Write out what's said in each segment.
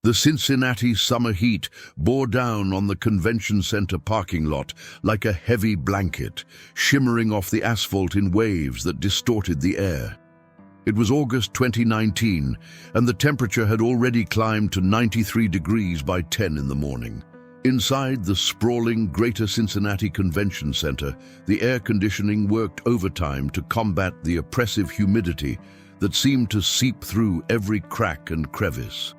The Cincinnati summer heat bore down on the convention center parking lot like a heavy blanket, shimmering off the asphalt in waves that distorted the air. It was August 2019, and the temperature had already climbed to 93 degrees by 10 in the morning. Inside the sprawling Greater Cincinnati Convention Center, the air conditioning worked overtime to combat the oppressive humidity that seemed to seep through every crack and crevice.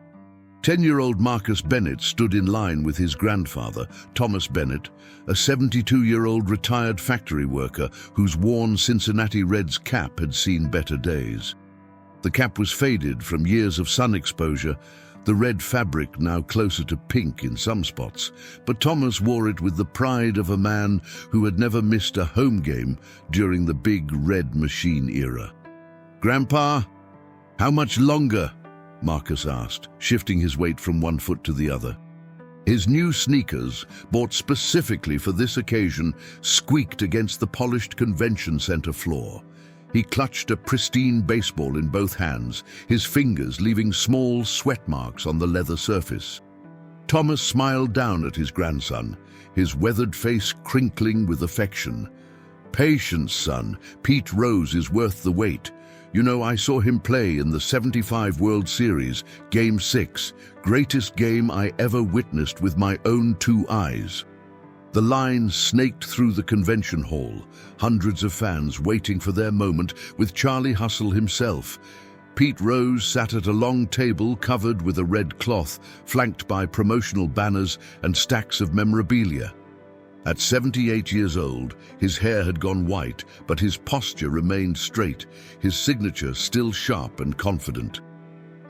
10-year-old Marcus Bennett stood in line with his grandfather, Thomas Bennett, a 72-year-old retired factory worker whose worn Cincinnati Reds cap had seen better days. The cap was faded from years of sun exposure, the red fabric now closer to pink in some spots, but Thomas wore it with the pride of a man who had never missed a home game during the big red machine era. "Grandpa, how much longer?" Marcus asked, shifting his weight from one foot to the other. His new sneakers, bought specifically for this occasion, squeaked against the polished convention center floor. He clutched a pristine baseball in both hands, his fingers leaving small sweat marks on the leather surface. Thomas smiled down at his grandson, his weathered face crinkling with affection. "Patience, son. Pete Rose is worth the wait. You know, I saw him play in the '75 World Series, Game 6, greatest game I ever witnessed with my own two eyes." The line snaked through the convention hall, hundreds of fans waiting for their moment, with Charlie Hustle himself. Pete Rose sat at a long table covered with a red cloth, flanked by promotional banners and stacks of memorabilia. At 78 years old, his hair had gone white, but his posture remained straight, his signature still sharp and confident.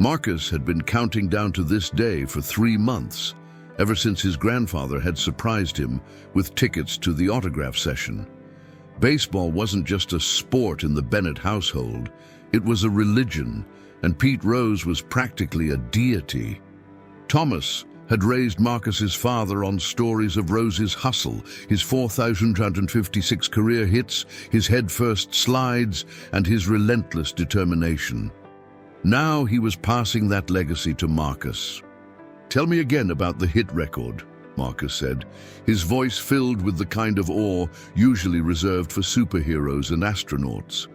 Marcus had been counting down to this day for 3 months, ever since his grandfather had surprised him with tickets to the autograph session. Baseball wasn't just a sport in the Bennett household, it was a religion, and Pete Rose was practically a deity. Thomas had raised Marcus's father on stories of Rose's hustle, his 4,256 career hits, his head-first slides, and his relentless determination. Now he was passing that legacy to Marcus. "Tell me again about the hit record," Marcus said, his voice filled with the kind of awe usually reserved for superheroes and astronauts.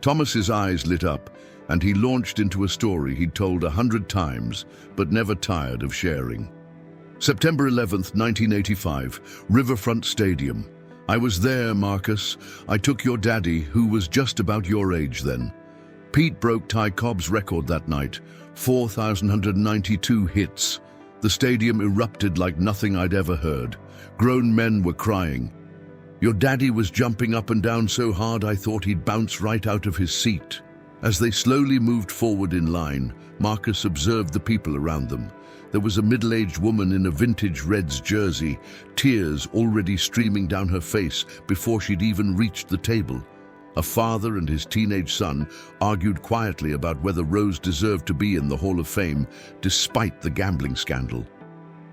Thomas's eyes lit up, and he launched into a story he'd told 100 times, but never tired of sharing. "September 11th, 1985, Riverfront Stadium. I was there, Marcus. I took your daddy, who was just about your age then. Pete broke Ty Cobb's record that night, 4,192 hits. The stadium erupted like nothing I'd ever heard. Grown men were crying. Your daddy was jumping up and down so hard I thought he'd bounce right out of his seat." As they slowly moved forward in line, Marcus observed the people around them. There was a middle-aged woman in a vintage Reds jersey, tears already streaming down her face before she'd even reached the table. A father and his teenage son argued quietly about whether Rose deserved to be in the Hall of Fame, despite the gambling scandal.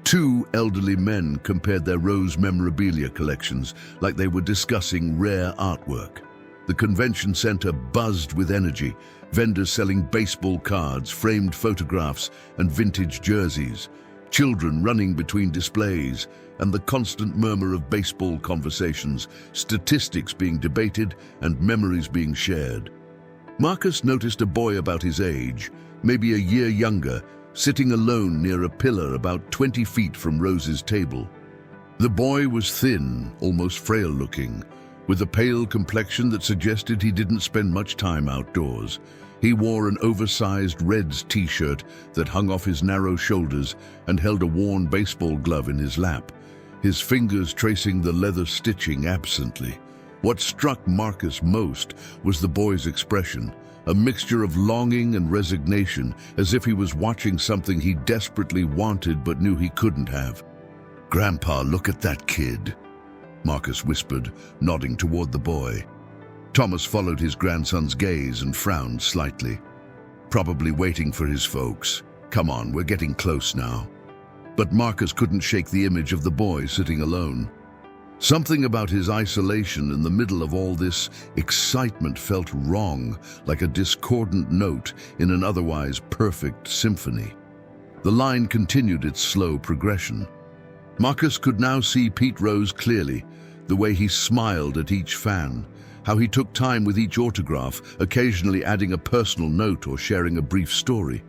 2 elderly men compared their Rose memorabilia collections like they were discussing rare artwork. The convention center buzzed with energy, vendors selling baseball cards, framed photographs, and vintage jerseys, children running between displays, and the constant murmur of baseball conversations, statistics being debated, and memories being shared. Marcus noticed a boy about his age, maybe a year younger, sitting alone near a pillar about 20 feet from Rose's table. The boy was thin, almost frail-looking, with a pale complexion that suggested he didn't spend much time outdoors. He wore an oversized Reds t-shirt that hung off his narrow shoulders and held a worn baseball glove in his lap, his fingers tracing the leather stitching absently. What struck Marcus most was the boy's expression, a mixture of longing and resignation, as if he was watching something he desperately wanted but knew he couldn't have. "Grandpa, look at that kid," Marcus whispered, nodding toward the boy. Thomas followed his grandson's gaze and frowned slightly. Probably waiting for his folks. "Come on, we're getting close now." But Marcus couldn't shake the image of the boy sitting alone. Something about his isolation in the middle of all this excitement felt wrong, like a discordant note in an otherwise perfect symphony. The line continued its slow progression. Marcus could now see Pete Rose clearly, the way he smiled at each fan, how he took time with each autograph, occasionally adding a personal note or sharing a brief story.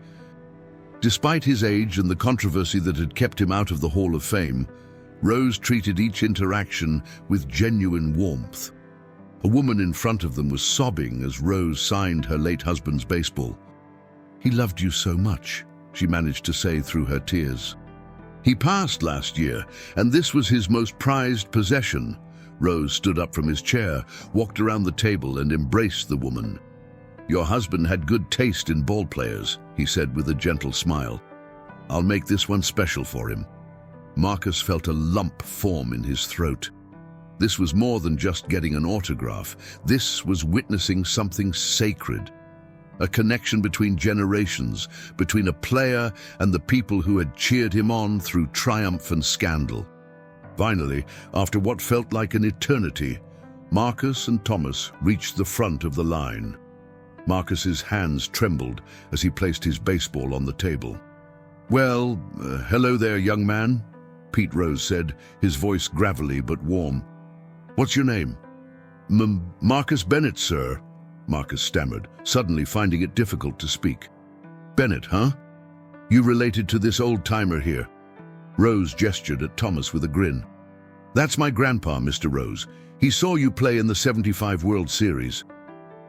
Despite his age and the controversy that had kept him out of the Hall of Fame, Rose treated each interaction with genuine warmth. A woman in front of them was sobbing as Rose signed her late husband's baseball. "He loved you so much," she managed to say through her tears. "He passed last year, and this was his most prized possession." Rose stood up from his chair, walked around the table and embraced the woman. "Your husband had good taste in ball players," he said with a gentle smile. "I'll make this one special for him." Marcus felt a lump form in his throat. This was more than just getting an autograph. This was witnessing something sacred. A connection between generations, between a player and the people who had cheered him on through triumph and scandal. Finally, after what felt like an eternity, Marcus and Thomas reached the front of the line. Marcus's hands trembled as he placed his baseball on the table. "Well, hello there, young man," Pete Rose said, his voice gravelly but warm. "What's your name?" Marcus Bennett, sir," Marcus stammered, suddenly finding it difficult to speak. "Bennett, huh? You related to this old-timer here?" Rose gestured at Thomas with a grin. "That's my grandpa, Mr. Rose. He saw you play in the '75 World Series."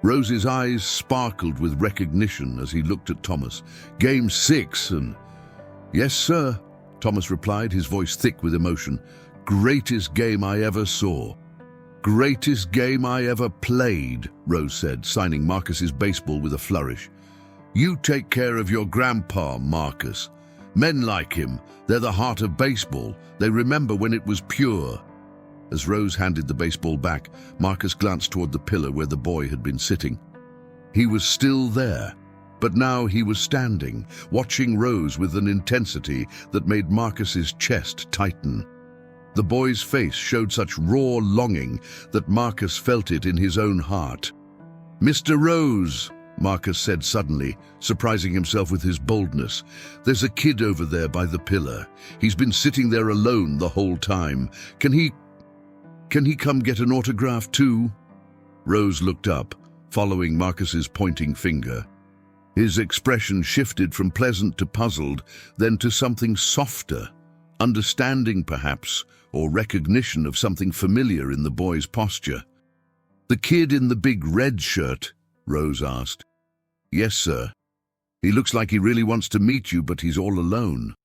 Rose's eyes sparkled with recognition as he looked at Thomas. "Game 6 and—" "Yes, sir," Thomas replied, his voice thick with emotion. "Greatest game I ever saw." "Greatest game I ever played," Rose said, signing Marcus's baseball with a flourish. "You take care of your grandpa, Marcus. Men like him, they're the heart of baseball. They remember when it was pure." As Rose handed the baseball back, Marcus glanced toward the pillar where the boy had been sitting. He was still there, but now he was standing, watching Rose with an intensity that made Marcus's chest tighten. The boy's face showed such raw longing that Marcus felt it in his own heart. "Mr. Rose," Marcus said suddenly, surprising himself with his boldness, "there's a kid over there by the pillar. He's been sitting there alone the whole time. Can he come get an autograph too?" Rose looked up, following Marcus's pointing finger. His expression shifted from pleasant to puzzled, then to something softer, understanding perhaps, or recognition of something familiar in the boy's posture. "The kid in the big red shirt?" Rose asked. "Yes, sir. He looks like he really wants to meet you, but he's all alone."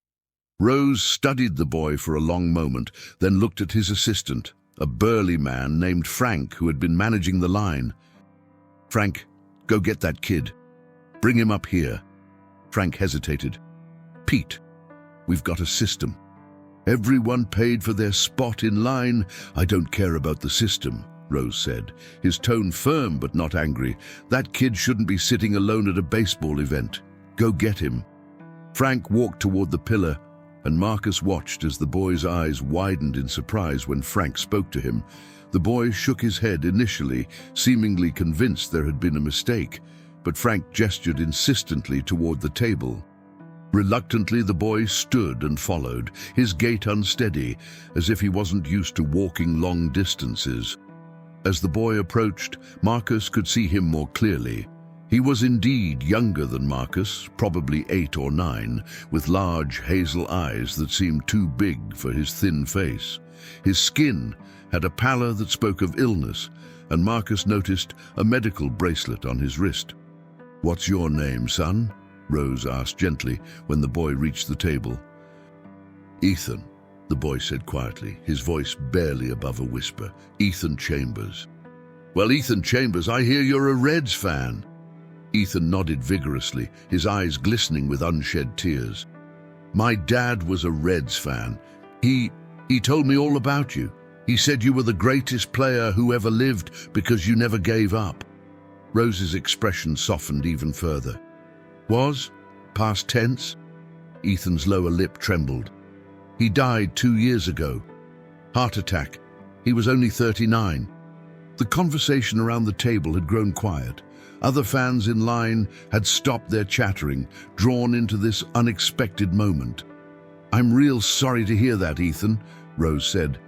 Rose studied the boy for a long moment, then looked at his assistant, a burly man named Frank who had been managing the line. "Frank, go get that kid. Bring him up here." Frank hesitated. "Pete, we've got a system. Everyone paid for their spot in line. I don't care about the system," Rose said, his tone firm but not angry. "That kid shouldn't be sitting alone at a baseball event. Go get him." Frank walked toward the pillar, and Marcus watched as the boy's eyes widened in surprise when Frank spoke to him. The boy shook his head initially, seemingly convinced there had been a mistake, but Frank gestured insistently toward the table. Reluctantly, the boy stood and followed, his gait unsteady, as if he wasn't used to walking long distances. As the boy approached, Marcus could see him more clearly. He was indeed younger than Marcus, probably 8 or 9, with large hazel eyes that seemed too big for his thin face. His skin had a pallor that spoke of illness, and Marcus noticed a medical bracelet on his wrist. "What's your name, son?" Rose asked gently when the boy reached the table. "Ethan," the boy said quietly, his voice barely above a whisper. "Ethan Chambers." "Well, Ethan Chambers, I hear you're a Reds fan." Ethan nodded vigorously, his eyes glistening with unshed tears. "My dad was a Reds fan. He told me all about you. He said you were the greatest player who ever lived because you never gave up." Rose's expression softened even further. "Was? Past tense?" Ethan's lower lip trembled. "He died 2 years ago. Heart attack. He was only 39. The conversation around the table had grown quiet. Other fans in line had stopped their chattering, drawn into this unexpected moment. "I'm real sorry to hear that, Ethan," Rose said.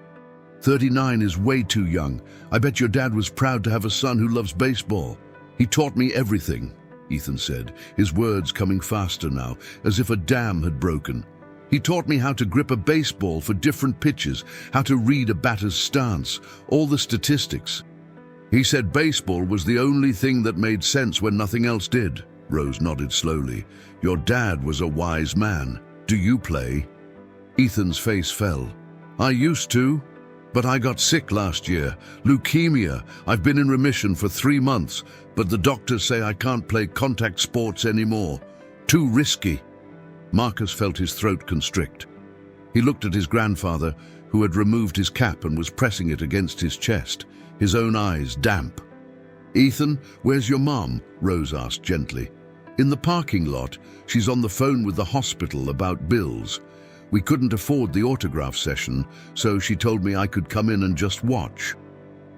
39 is way too young. I bet your dad was proud to have a son who loves baseball. He taught me everything, Ethan said, his words coming faster now, as if a dam had broken. He taught me how to grip a baseball for different pitches, how to read a batter's stance, all the statistics. He said baseball was the only thing that made sense when nothing else did. Rose nodded slowly. Your dad was a wise man. Do you play? Ethan's face fell. I used to, but I got sick last year. Leukemia. I've been in remission for 3 months, but the doctors say I can't play contact sports anymore. Too risky. Marcus felt his throat constrict. He looked at his grandfather, who had removed his cap and was pressing it against his chest, his own eyes damp. Ethan, where's your mom? Rose asked gently. In the parking lot. She's on the phone with the hospital about bills. We couldn't afford the autograph session, so she told me I could come in and just watch.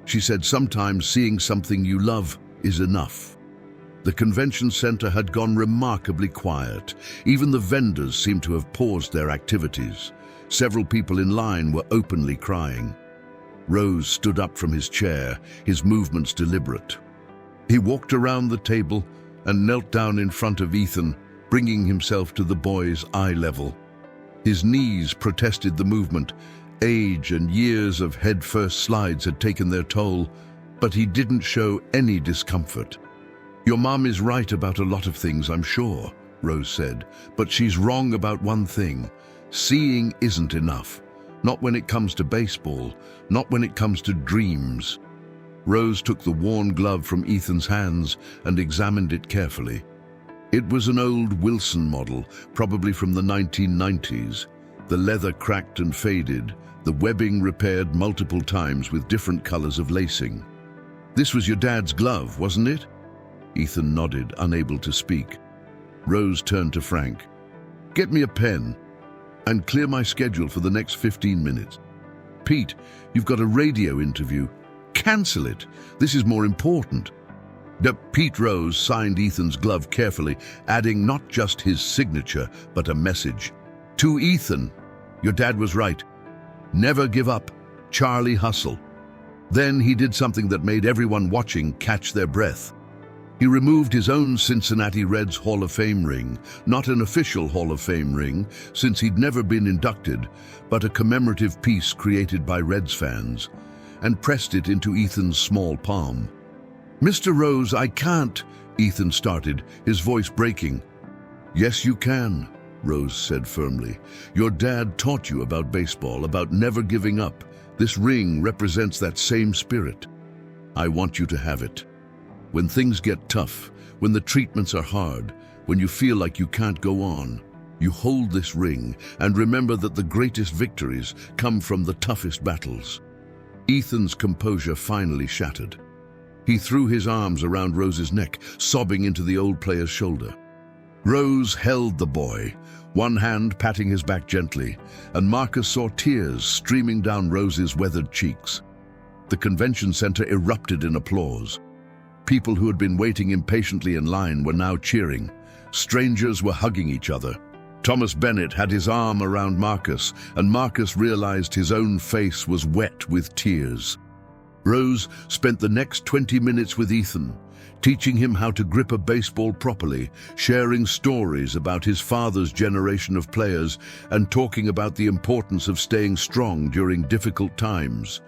She said sometimes seeing something you love is enough. The convention center had gone remarkably quiet. Even the vendors seemed to have paused their activities. Several people in line were openly crying. Rose stood up from his chair, his movements deliberate. He walked around the table and knelt down in front of Ethan, bringing himself to the boy's eye level. His knees protested the movement. Age and years of head-first slides had taken their toll, but he didn't show any discomfort. Your mom is right about a lot of things, I'm sure, Rose said, but she's wrong about one thing. Seeing isn't enough. Not when it comes to baseball, not when it comes to dreams. Rose took the worn glove from Ethan's hands and examined it carefully. It was an old Wilson model, probably from the 1990s. The leather cracked and faded, the webbing repaired multiple times with different colors of lacing. This was your dad's glove, wasn't it? Ethan nodded, unable to speak. Rose turned to Frank. Get me a pen and clear my schedule for the next 15 minutes. Pete, you've got a radio interview. Cancel it. This is more important. Pete Rose signed Ethan's glove carefully, adding not just his signature, but a message. To Ethan, your dad was right. Never give up. Charlie Hustle. Then he did something that made everyone watching catch their breath. He removed his own Cincinnati Reds Hall of Fame ring, not an official Hall of Fame ring, since he'd never been inducted, but a commemorative piece created by Reds fans, and pressed it into Ethan's small palm. Mr. Rose, I can't, Ethan started, his voice breaking. Yes, you can, Rose said firmly. Your dad taught you about baseball, about never giving up. This ring represents that same spirit. I want you to have it. When things get tough, when the treatments are hard, when you feel like you can't go on, you hold this ring and remember that the greatest victories come from the toughest battles. Ethan's composure finally shattered. He threw his arms around Rose's neck, sobbing into the old player's shoulder. Rose held the boy, one hand patting his back gently, and Marcus saw tears streaming down Rose's weathered cheeks. The convention center erupted in applause. People who had been waiting impatiently in line were now cheering. Strangers were hugging each other. Thomas Bennett had his arm around Marcus, and Marcus realized his own face was wet with tears. Rose spent the next 20 minutes with Ethan, teaching him how to grip a baseball properly, sharing stories about his father's generation of players, and talking about the importance of staying strong during difficult times.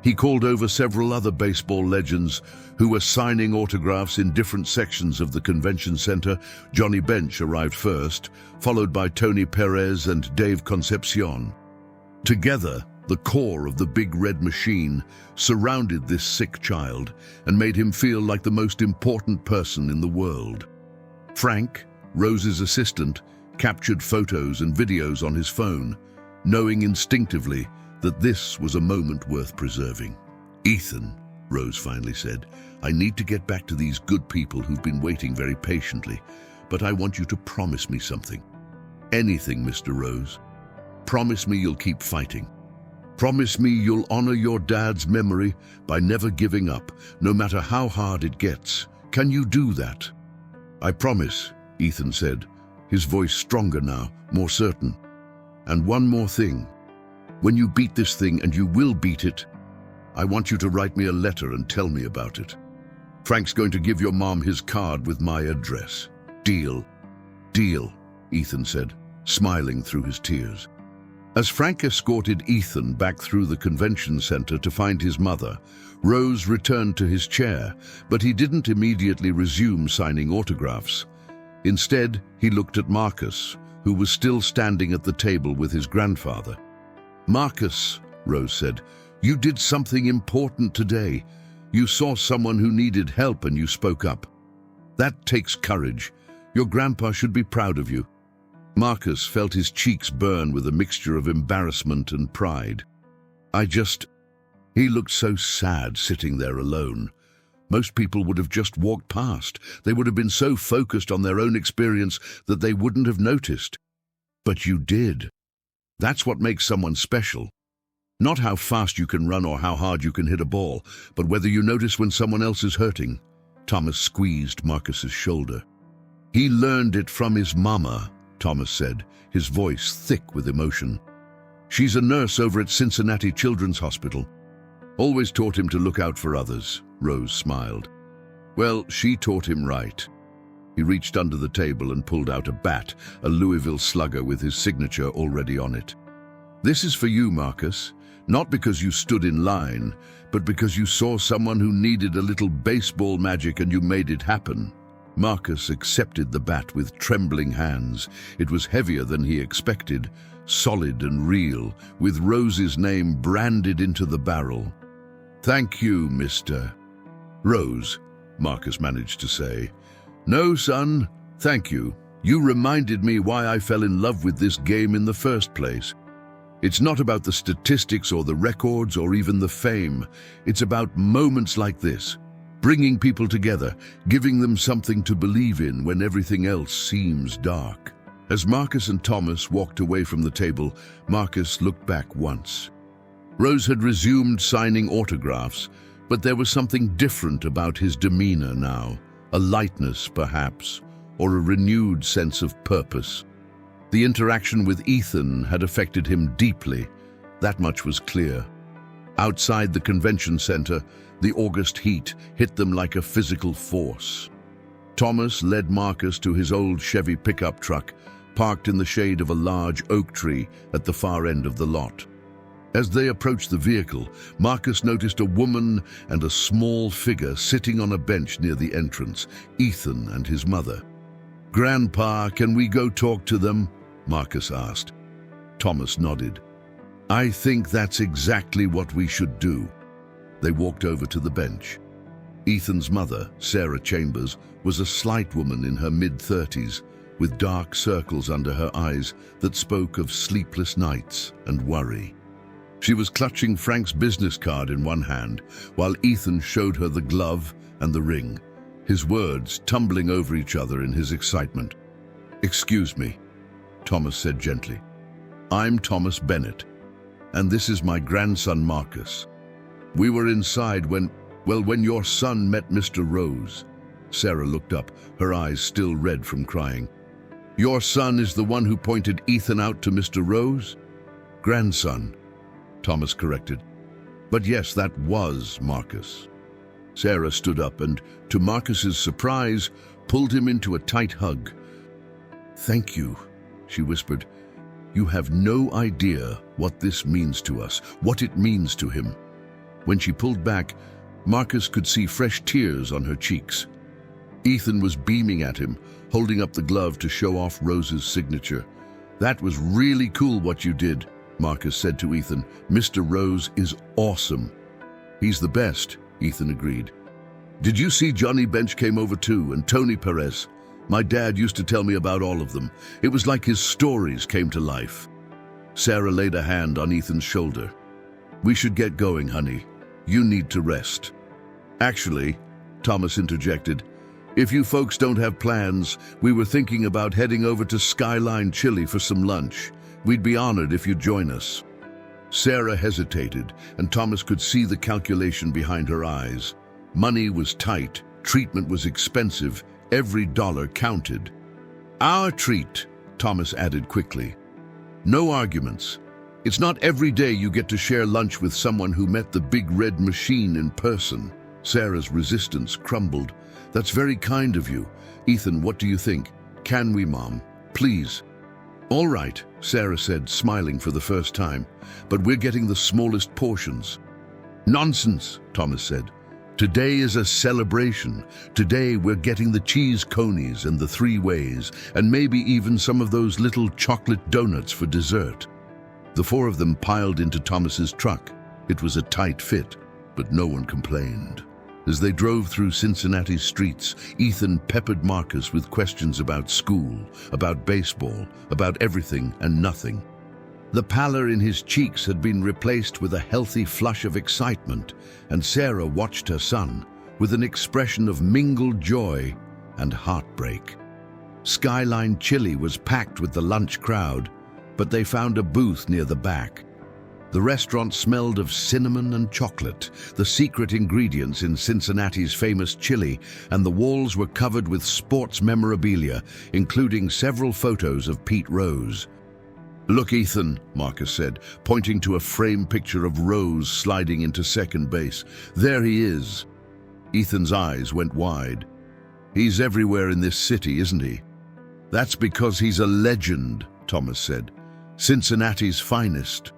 He called over several other baseball legends who were signing autographs in different sections of the convention center. Johnny Bench arrived first, followed by Tony Perez and Dave Concepcion. Together, the core of the big red machine surrounded this sick child and made him feel like the most important person in the world. Frank, Rose's assistant, captured photos and videos on his phone, knowing instinctively that this was a moment worth preserving. Ethan, Rose finally said, I need to get back to these good people who've been waiting very patiently, but I want you to promise me something. Anything, Mr. Rose. Promise me you'll keep fighting. Promise me you'll honor your dad's memory by never giving up, no matter how hard it gets. Can you do that?" "I promise," Ethan said, his voice stronger now, more certain. "And one more thing. When you beat this thing, and you will beat it, I want you to write me a letter and tell me about it. Frank's going to give your mom his card with my address. Deal?" "Deal," Ethan said, smiling through his tears. As Frank escorted Ethan back through the convention center to find his mother, Rose returned to his chair, but he didn't immediately resume signing autographs. Instead, he looked at Marcus, who was still standing at the table with his grandfather. "Marcus," Rose said, "you did something important today. You saw someone who needed help and you spoke up. That takes courage. Your grandpa should be proud of you." Marcus felt his cheeks burn with a mixture of embarrassment and pride. He looked so sad sitting there alone. Most people would have just walked past. They would have been so focused on their own experience that they wouldn't have noticed. But you did. That's what makes someone special. Not how fast you can run or how hard you can hit a ball, but whether you notice when someone else is hurting. Thomas squeezed Marcus's shoulder. "He learned it from his mama," Thomas said, his voice thick with emotion. "She's a nurse over at Cincinnati Children's Hospital. Always taught him to look out for others," Rose smiled. "Well, she taught him right." He reached under the table and pulled out a bat, a Louisville Slugger with his signature already on it. "This is for you, Marcus. Not because you stood in line, but because you saw someone who needed a little baseball magic and you made it happen." Marcus accepted the bat with trembling hands. It was heavier than he expected, solid and real, with Rose's name branded into the barrel. "Thank you, Mr. Rose," Marcus managed to say. "No, son, thank you. You reminded me why I fell in love with this game in the first place. It's not about the statistics or the records or even the fame. It's about moments like this. Bringing people together, giving them something to believe in when everything else seems dark." As Marcus and Thomas walked away from the table, Marcus looked back once. Rose had resumed signing autographs, but there was something different about his demeanor now. A lightness, perhaps, or a renewed sense of purpose. The interaction with Ethan had affected him deeply. That much was clear. Outside the convention center, the August heat hit them like a physical force. Thomas led Marcus to his old Chevy pickup truck, parked in the shade of a large oak tree at the far end of the lot. As they approached the vehicle, Marcus noticed a woman and a small figure sitting on a bench near the entrance, Ethan and his mother. "Grandpa, can we go talk to them?" Marcus asked. Thomas nodded. "I think that's exactly what we should do." They walked over to the bench. Ethan's mother, Sarah Chambers, was a slight woman in her mid-30s, with dark circles under her eyes that spoke of sleepless nights and worry. She was clutching Frank's business card in one hand, while Ethan showed her the glove and the ring, his words tumbling over each other in his excitement. "Excuse me," Thomas said gently. "I'm Thomas Bennett, and this is my grandson Marcus. We were inside when your son met Mr. Rose." Sarah looked up, her eyes still red from crying. "Your son is the one who pointed Ethan out to Mr. Rose?" "Grandson," Thomas corrected. "But yes, that was Marcus." Sarah stood up and, to Marcus's surprise, pulled him into a tight hug. "Thank you," she whispered. "You have no idea what this means to us, what it means to him." When she pulled back, Marcus could see fresh tears on her cheeks. Ethan was beaming at him, holding up the glove to show off Rose's signature. "That was really cool what you did," Marcus said to Ethan. "Mr. Rose is awesome." "He's the best," Ethan agreed. "Did you see Johnny Bench came over too, and Tony Perez? My dad used to tell me about all of them. It was like his stories came to life." Sarah laid a hand on Ethan's shoulder. "We should get going, honey. You need to rest." "Actually," Thomas interjected, "if you folks don't have plans, we were thinking about heading over to Skyline Chili for some lunch. We'd be honored if you'd join us." Sarah hesitated, and Thomas could see the calculation behind her eyes. Money was tight, Treatment was expensive. Every dollar counted. "Our treat," Thomas added quickly. "No arguments. It's not every day you get to share lunch with someone who met the big red machine in person." Sarah's resistance crumbled. "That's very kind of you. Ethan, what do you think? Can we, Mom? Please." "All right," Sarah said, smiling for the first time, "but we're getting the smallest portions." "Nonsense," Thomas said. "Today is a celebration. Today we're getting the cheese conies and the three ways, and maybe even some of those little chocolate donuts for dessert." The four of them piled into Thomas's truck. It was a tight fit, but no one complained. As they drove through Cincinnati's streets, Ethan peppered Marcus with questions about school, about baseball, about everything and nothing. The pallor in his cheeks had been replaced with a healthy flush of excitement, and Sarah watched her son with an expression of mingled joy and heartbreak. Skyline Chili was packed with the lunch crowd, but they found a booth near the back. The restaurant smelled of cinnamon and chocolate, the secret ingredients in Cincinnati's famous chili, and the walls were covered with sports memorabilia, including several photos of Pete Rose. "Look, Ethan," Marcus said, pointing to a framed picture of Rose sliding into second base. "There he is." Ethan's eyes went wide. "He's everywhere in this city, isn't he?" "That's because he's a legend," Thomas said. "Cincinnati's finest."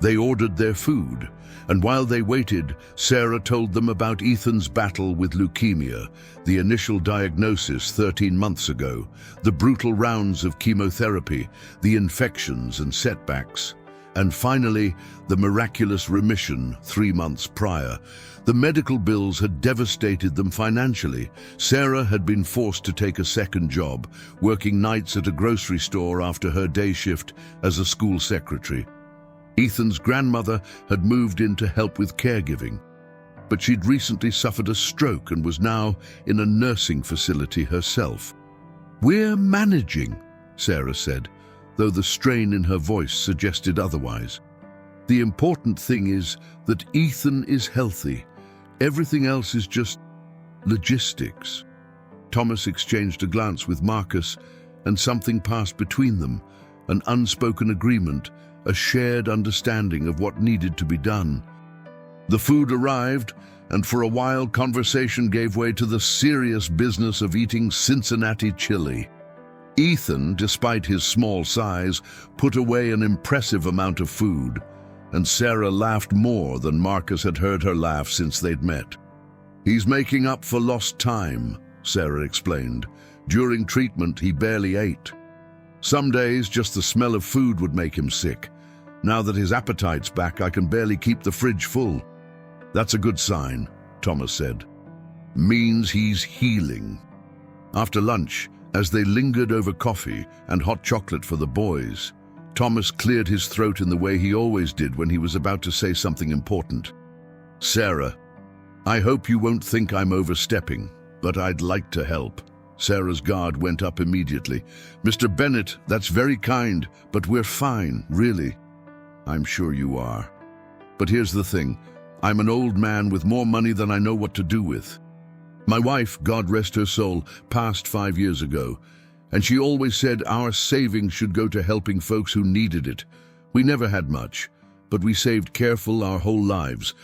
They ordered their food, and while they waited, Sarah told them about Ethan's battle with leukemia, the initial diagnosis 13 months ago, the brutal rounds of chemotherapy, the infections and setbacks, and finally, the miraculous remission 3 months prior. The medical bills had devastated them financially. Sarah had been forced to take a second job, working nights at a grocery store after her day shift as a school secretary. Ethan's grandmother had moved in to help with caregiving, but she'd recently suffered a stroke and was now in a nursing facility herself. "We're managing," Sarah said, though the strain in her voice suggested otherwise. "The important thing is that Ethan is healthy. Everything else is just logistics." Thomas exchanged a glance with Marcus, and something passed between them, an unspoken agreement, a shared understanding of what needed to be done. The food arrived, and for a while conversation gave way to the serious business of eating Cincinnati chili. Ethan, despite his small size, put away an impressive amount of food, and Sarah laughed more than Marcus had heard her laugh since they'd met. "He's making up for lost time," Sarah explained. "During treatment, he barely ate. Some days, just the smell of food would make him sick. Now that his appetite's back, I can barely keep the fridge full." "That's a good sign," Thomas said. "Means he's healing." After lunch, as they lingered over coffee and hot chocolate for the boys, Thomas cleared his throat in the way he always did when he was about to say something important. "Sarah, I hope you won't think I'm overstepping, but I'd like to help." Sarah's guard went up immediately. "Mr. Bennett, that's very kind, but we're fine, really." "I'm sure you are. But here's the thing. I'm an old man with more money than I know what to do with. My wife, God rest her soul, passed 5 years ago, and she always said our savings should go to helping folks who needed it. We never had much, but we saved careful our whole lives.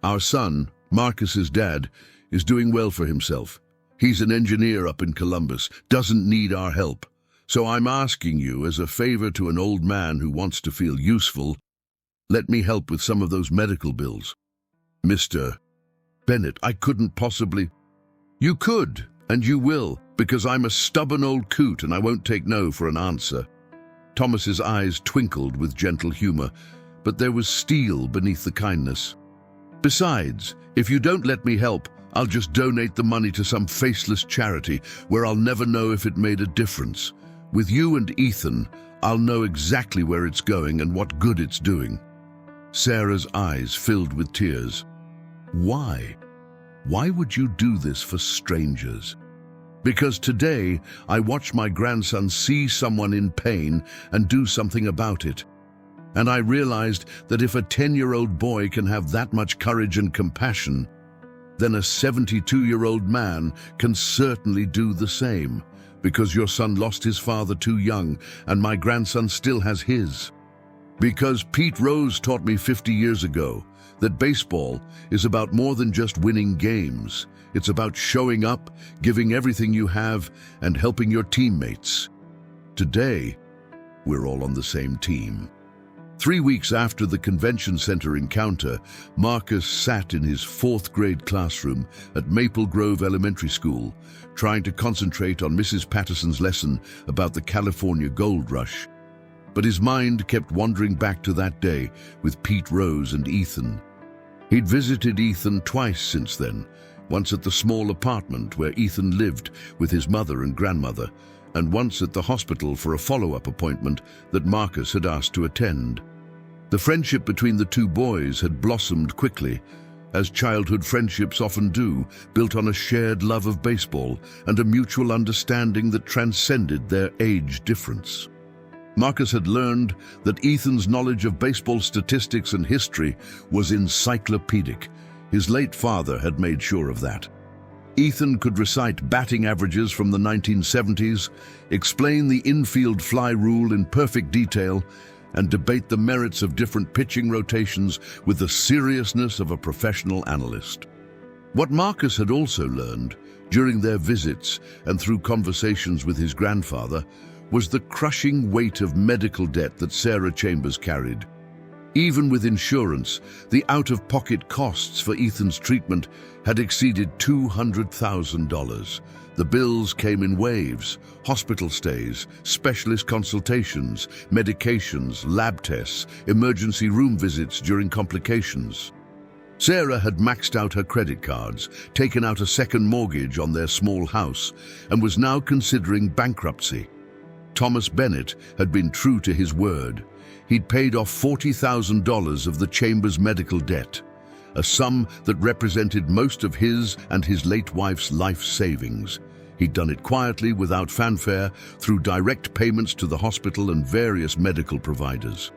Our son, Marcus's dad, is doing well for himself. He's an engineer up in Columbus, doesn't need our help. So I'm asking you, as a favor to an old man who wants to feel useful, let me help with some of those medical bills." "Mr. Bennett, I couldn't possibly—" "You could, and you will, because I'm a stubborn old coot and I won't take no for an answer." Thomas's eyes twinkled with gentle humor, but there was steel beneath the kindness. "Besides, if you don't let me help, I'll just donate the money to some faceless charity where I'll never know if it made a difference. With you and Ethan, I'll know exactly where it's going and what good it's doing." Sarah's eyes filled with tears. "Why? Why would you do this for strangers?" "Because today I watched my grandson see someone in pain and do something about it. And I realized that if a 10-year-old boy can have that much courage and compassion, then a 72-year-old man can certainly do the same, because your son lost his father too young, and my grandson still has his. Because Pete Rose taught me 50 years ago that baseball is about more than just winning games. It's about showing up, giving everything you have, and helping your teammates. Today, we're all on the same team. 3 weeks after the convention center encounter, Marcus sat in his 4th grade classroom at Maple Grove Elementary School, trying to concentrate on Mrs. Patterson's lesson about the California Gold Rush. But his mind kept wandering back to that day with Pete Rose and Ethan. He'd visited Ethan twice since then, once at the small apartment where Ethan lived with his mother and grandmother, and once at the hospital for a follow-up appointment that Marcus had asked to attend. The friendship between the two boys had blossomed quickly, as childhood friendships often do, built on a shared love of baseball and a mutual understanding that transcended their age difference. Marcus had learned that Ethan's knowledge of baseball statistics and history was encyclopedic. His late father had made sure of that. Ethan could recite batting averages from the 1970s, explain the infield fly rule in perfect detail, and debate the merits of different pitching rotations with the seriousness of a professional analyst. What Marcus had also learned during their visits and through conversations with his grandfather was the crushing weight of medical debt that Sarah Chambers carried. Even with insurance, the out-of-pocket costs for Ethan's treatment had exceeded $200,000. The bills came in waves: hospital stays, specialist consultations, medications, lab tests, emergency room visits during complications. Sarah had maxed out her credit cards, taken out a second mortgage on their small house, and was now considering bankruptcy. Thomas Bennett had been true to his word. He'd paid off $40,000 of the Chambers medical debt, a sum that represented most of his and his late wife's life savings. He'd done it quietly, without fanfare, through direct payments to the hospital and various medical providers.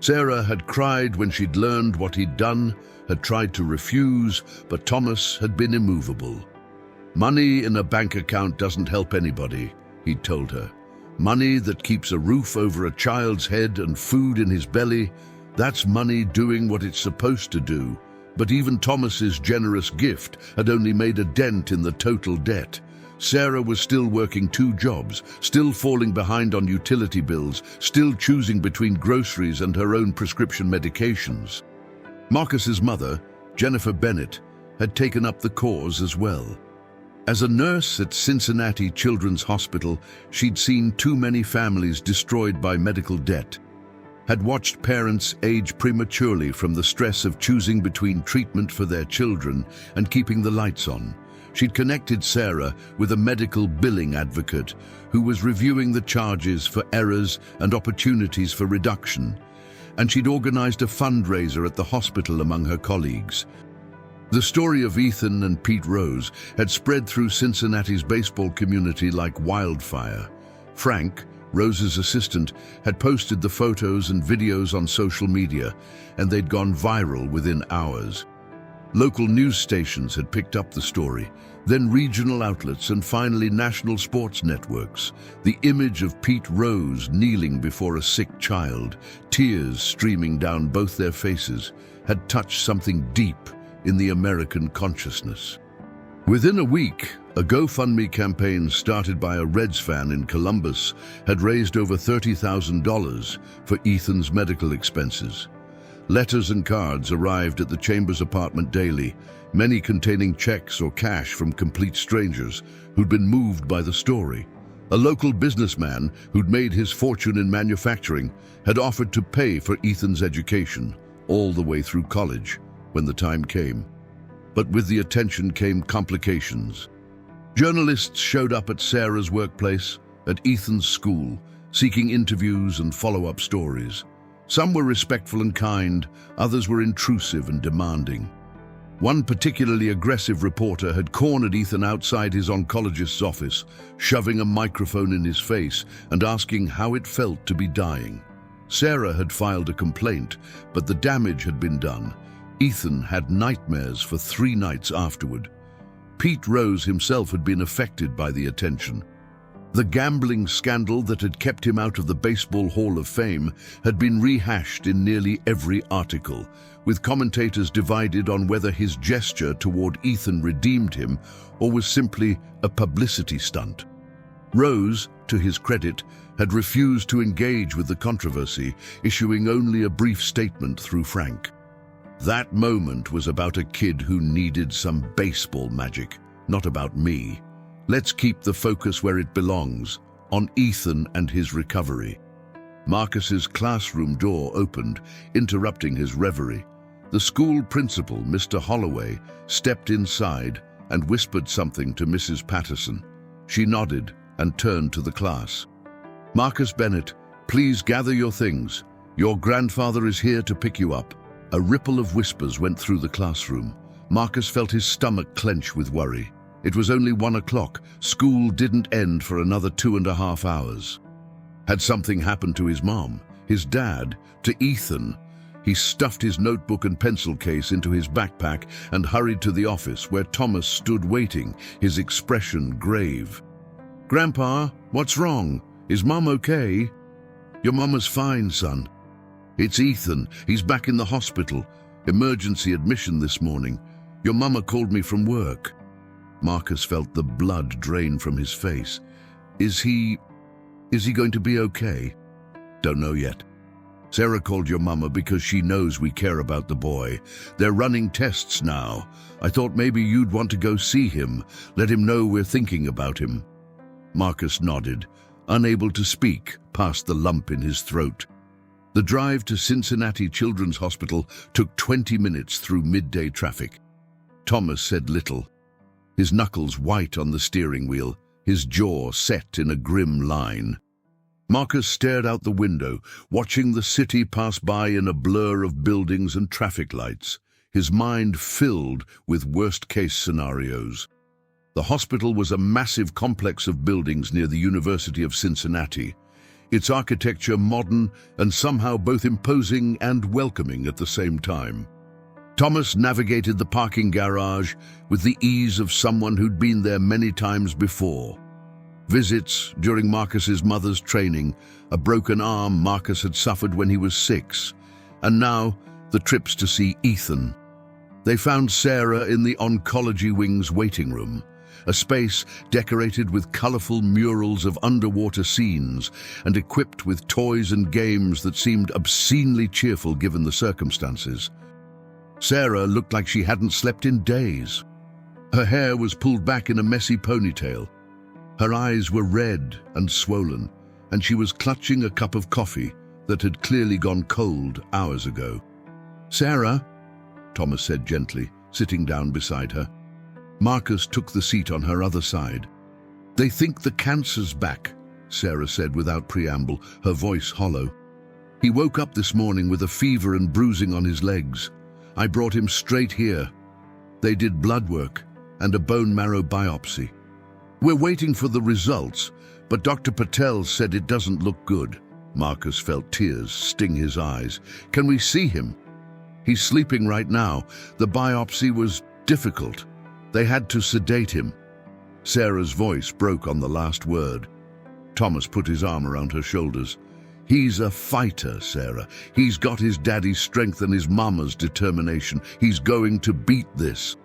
Sarah had cried when she'd learned what he'd done, had tried to refuse, but Thomas had been immovable. "Money in a bank account doesn't help anybody," he'd told her. "Money that keeps a roof over a child's head and food in his belly, that's money doing what it's supposed to do." But even Thomas's generous gift had only made a dent in the total debt. Sarah was still working 2 jobs, still falling behind on utility bills, still choosing between groceries and her own prescription medications. Marcus's mother, Jennifer Bennett, had taken up the cause as well. As a nurse at Cincinnati Children's Hospital, she'd seen too many families destroyed by medical debt, had watched parents age prematurely from the stress of choosing between treatment for their children and keeping the lights on. She'd connected Sarah with a medical billing advocate who was reviewing the charges for errors and opportunities for reduction, and she'd organized a fundraiser at the hospital among her colleagues. The story of Ethan and Pete Rose had spread through Cincinnati's baseball community like wildfire. Frank, Rose's assistant, had posted the photos and videos on social media, and they'd gone viral within hours. Local news stations had picked up the story, then regional outlets, and finally national sports networks. The image of Pete Rose kneeling before a sick child, tears streaming down both their faces, had touched something deep in the American consciousness. Within a week, a GoFundMe campaign started by a Reds fan in Columbus had raised over $30,000 for Ethan's medical expenses. Letters and cards arrived at the Chambers apartment daily, many containing checks or cash from complete strangers who'd been moved by the story. A local businessman who'd made his fortune in manufacturing had offered to pay for Ethan's education all the way through college when the time came. But with the attention came complications. Journalists showed up at Sarah's workplace, at Ethan's school, seeking interviews and follow-up stories. Some were respectful and kind, others were intrusive and demanding. One particularly aggressive reporter had cornered Ethan outside his oncologist's office, shoving a microphone in his face and asking how it felt to be dying. Sarah had filed a complaint, but the damage had been done. Ethan had nightmares for 3 nights afterward. Pete Rose himself had been affected by the attention. The gambling scandal that had kept him out of the Baseball Hall of Fame had been rehashed in nearly every article, with commentators divided on whether his gesture toward Ethan redeemed him or was simply a publicity stunt. Rose, to his credit, had refused to engage with the controversy, issuing only a brief statement through Frank. That moment was about a kid who needed some baseball magic, not about me. Let's keep the focus where it belongs, on Ethan and his recovery. Marcus's classroom door opened, interrupting his reverie. The school principal, Mr. Holloway, stepped inside and whispered something to Mrs. Patterson. She nodded and turned to the class. "Marcus Bennett, please gather your things. Your grandfather is here to pick you up." A ripple of whispers went through the classroom. Marcus felt his stomach clench with worry. It was only 1 o'clock. School didn't end for another 2.5 hours. Had something happened to his mom, his dad, to Ethan? He stuffed his notebook and pencil case into his backpack and hurried to the office where Thomas stood waiting, his expression grave. "Grandpa, what's wrong? Is Mom okay?" "Your mama's fine, son. It's Ethan. He's back in the hospital. Emergency admission this morning. Your mama called me from work." Marcus felt the blood drain from his face. Is he going to be okay?" "Don't know yet. Sarah called your mama because she knows we care about the boy. They're running tests now. I thought maybe you'd want to go see him, let him know we're thinking about him." Marcus nodded, unable to speak past the lump in his throat. The drive to Cincinnati Children's Hospital took 20 minutes through midday traffic. Thomas said little, his knuckles white on the steering wheel, his jaw set in a grim line. Marcus stared out the window, watching the city pass by in a blur of buildings and traffic lights, his mind filled with worst-case scenarios. The hospital was a massive complex of buildings near the University of Cincinnati, its architecture modern and somehow both imposing and welcoming at the same time. Thomas navigated the parking garage with the ease of someone who'd been there many times before. Visits during Marcus's mother's training, a broken arm Marcus had suffered when he was 6, and now the trips to see Ethan. They found Sarah in the oncology wing's waiting room, a space decorated with colorful murals of underwater scenes and equipped with toys and games that seemed obscenely cheerful given the circumstances. Sarah looked like she hadn't slept in days. Her hair was pulled back in a messy ponytail. Her eyes were red and swollen, and she was clutching a cup of coffee that had clearly gone cold hours ago. "Sarah," Thomas said gently, sitting down beside her. Marcus took the seat on her other side. "They think the cancer's back," Sarah said without preamble, her voice hollow. "He woke up this morning with a fever and bruising on his legs. I brought him straight here. They did blood work and a bone marrow biopsy. We're waiting for the results, but Dr. Patel said it doesn't look good." Marcus felt tears sting his eyes. "Can we see him?" "He's sleeping right now. The biopsy was difficult. They had to sedate him." Sarah's voice broke on the last word. Thomas put his arm around her shoulders. "He's a fighter, Sarah. He's got his daddy's strength and his mama's determination. He's going to beat this."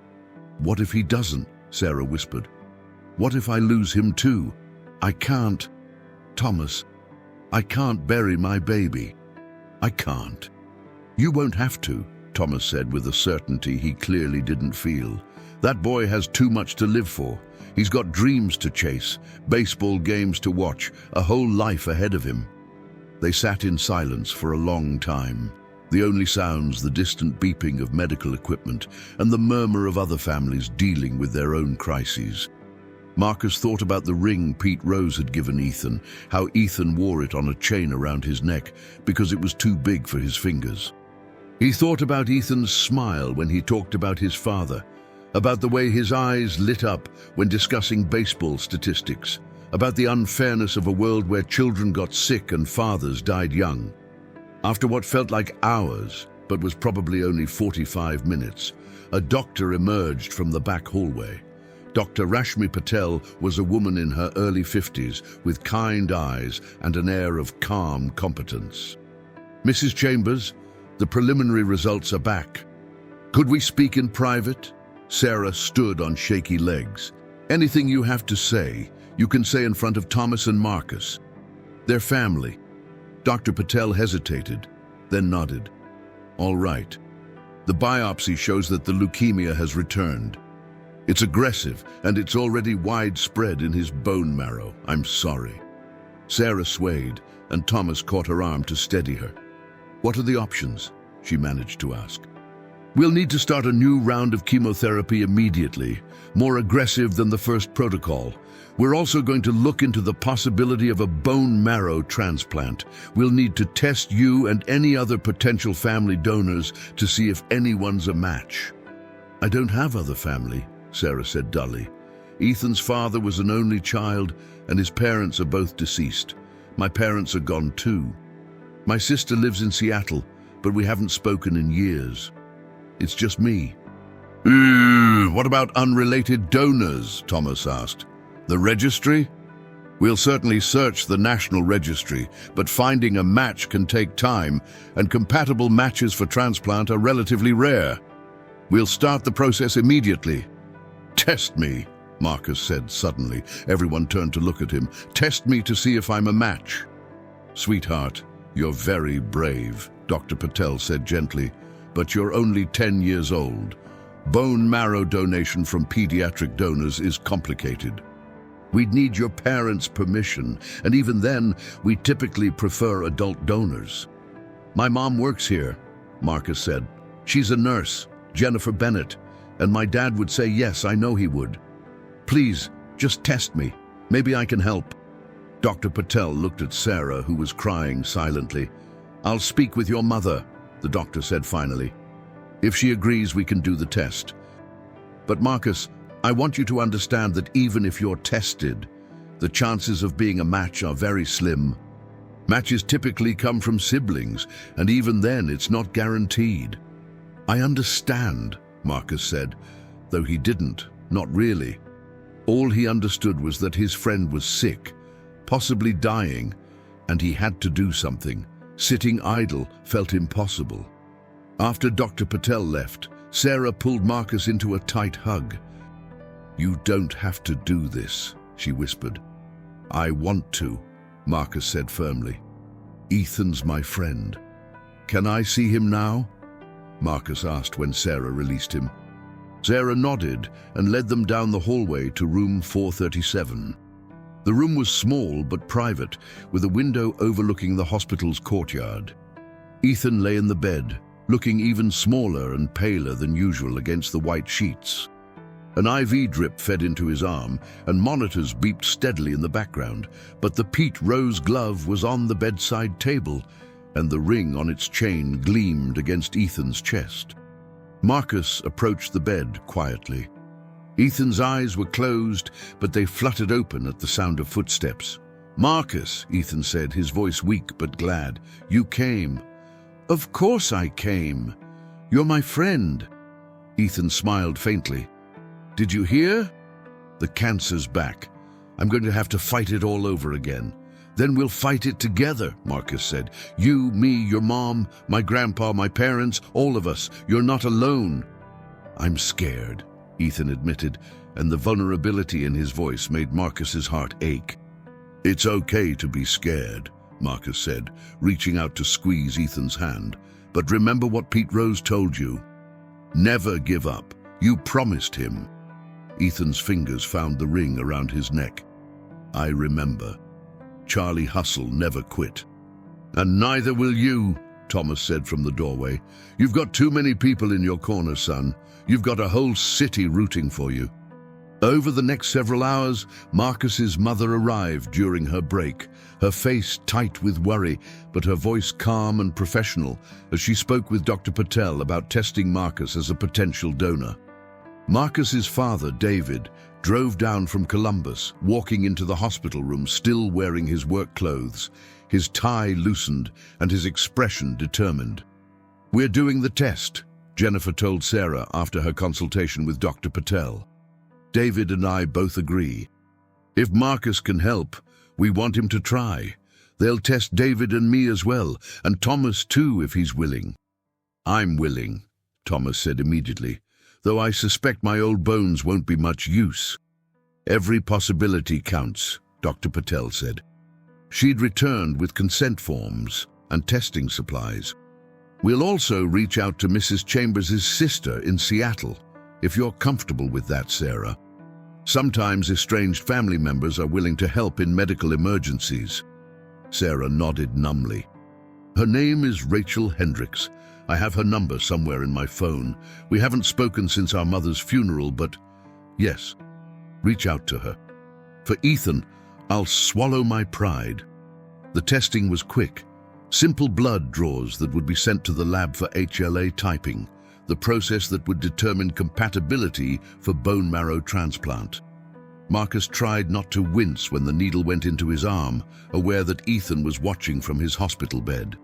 "What if he doesn't?" Sarah whispered. "What if I lose him too? I can't. Thomas, I can't bury my baby. I can't." "You won't have to," Thomas said with a certainty he clearly didn't feel. "That boy has too much to live for. He's got dreams to chase, baseball games to watch, a whole life ahead of him." They sat in silence for a long time. The only sounds, the distant beeping of medical equipment and the murmur of other families dealing with their own crises. Marcus thought about the ring Pete Rose had given Ethan, how Ethan wore it on a chain around his neck because it was too big for his fingers. He thought about Ethan's smile when he talked about his father, about the way his eyes lit up when discussing baseball statistics, about the unfairness of a world where children got sick and fathers died young. After what felt like hours, but was probably only 45 minutes. A doctor emerged from the back hallway. Dr. Rashmi Patel was a woman in her early 50s with kind eyes and an air of calm competence. "Mrs. Chambers, the preliminary results are back. Could we speak in private?" Sarah stood on shaky legs. "Anything you have to say, you can say in front of Thomas and Marcus. They're family." Dr. Patel hesitated, then nodded. "All right. The biopsy shows that the leukemia has returned. It's aggressive, and it's already widespread in his bone marrow. I'm sorry." Sarah swayed, and Thomas caught her arm to steady her. "What are the options?" she managed to ask. "We'll need to start a new round of chemotherapy immediately, more aggressive than the first protocol. We're also going to look into the possibility of a bone marrow transplant. We'll need to test you and any other potential family donors to see if anyone's a match." "I don't have other family," Sarah said dully. "Ethan's father was an only child, and his parents are both deceased. My parents are gone too. My sister lives in Seattle, but we haven't spoken in years. It's just me." What about unrelated donors?" Thomas asked. "The registry?" "We'll certainly search the national registry, but finding a match can take time, and compatible matches for transplant are relatively rare. We'll start the process immediately." "Test me," Marcus said suddenly. Everyone turned to look at him. "Test me to see if I'm a match." "Sweetheart, you're very brave," Dr. Patel said gently, "but you're only 10 years old. Bone marrow donation from pediatric donors is complicated. We'd need your parents' permission, and even then, we typically prefer adult donors." "My mom works here," Marcus said. "She's a nurse, Jennifer Bennett, and my dad would say yes, I know he would. Please, just test me. Maybe I can help." Dr. Patel looked at Sarah, who was crying silently. "I'll speak with your mother," the doctor said finally. "If she agrees, we can do the test. But Marcus, I want you to understand that even if you're tested, the chances of being a match are very slim. Matches typically come from siblings, and even then it's not guaranteed." "I understand," Marcus said, though he didn't, not really. All he understood was that his friend was sick, possibly dying, and he had to do something. Sitting idle felt impossible. After Dr. Patel left, Sarah pulled Marcus into a tight hug. "You don't have to do this," she whispered. "I want to," Marcus said firmly. "Ethan's my friend. Can I see him now?" Marcus asked when Sarah released him. Sarah nodded and led them down the hallway to room 437. The room was small but private, with a window overlooking the hospital's courtyard. Ethan lay in the bed, looking even smaller and paler than usual against the white sheets. An IV drip fed into his arm, and monitors beeped steadily in the background, but the Pete Rose glove was on the bedside table, and the ring on its chain gleamed against Ethan's chest. Marcus approached the bed quietly. Ethan's eyes were closed, but they fluttered open at the sound of footsteps. "Marcus," Ethan said, his voice weak but glad, "you came." "Of course I came. You're my friend." Ethan smiled faintly. "Did you hear? The cancer's back. I'm going to have to fight it all over again." "Then we'll fight it together," Marcus said. "You, me, your mom, my grandpa, my parents, all of us. You're not alone." "I'm scared," Ethan admitted, and the vulnerability in his voice made Marcus's heart ache. "It's okay to be scared," Marcus said, reaching out to squeeze Ethan's hand. "But remember what Pete Rose told you. Never give up. You promised him." Ethan's fingers found the ring around his neck. "I remember. Charlie Hustle never quit." "And neither will you," Thomas said from the doorway. "You've got too many people in your corner, son. You've got a whole city rooting for you." Over the next several hours, Marcus's mother arrived during her break, her face tight with worry, but her voice calm and professional as she spoke with Dr. Patel about testing Marcus as a potential donor. Marcus's father, David, drove down from Columbus, walking into the hospital room still wearing his work clothes, his tie loosened and his expression determined. "We're doing the test," Jennifer told Sarah after her consultation with Dr. Patel. "David and I both agree. If Marcus can help, we want him to try. They'll test David and me as well, and Thomas too if he's willing." "I'm willing," Thomas said immediately, "though I suspect my old bones won't be much use." "Every possibility counts," Dr. Patel said. She'd returned with consent forms and testing supplies. "We'll also reach out to Mrs. Chambers' sister in Seattle, if you're comfortable with that, Sarah. Sometimes estranged family members are willing to help in medical emergencies." Sarah nodded numbly. "Her name is Rachel Hendricks. I have her number somewhere in my phone. We haven't spoken since our mother's funeral, but yes, reach out to her. For Ethan, I'll swallow my pride." The testing was quick. Simple blood draws that would be sent to the lab for HLA typing, the process that would determine compatibility for bone marrow transplant. Marcus tried not to wince when the needle went into his arm, aware that Ethan was watching from his hospital bed.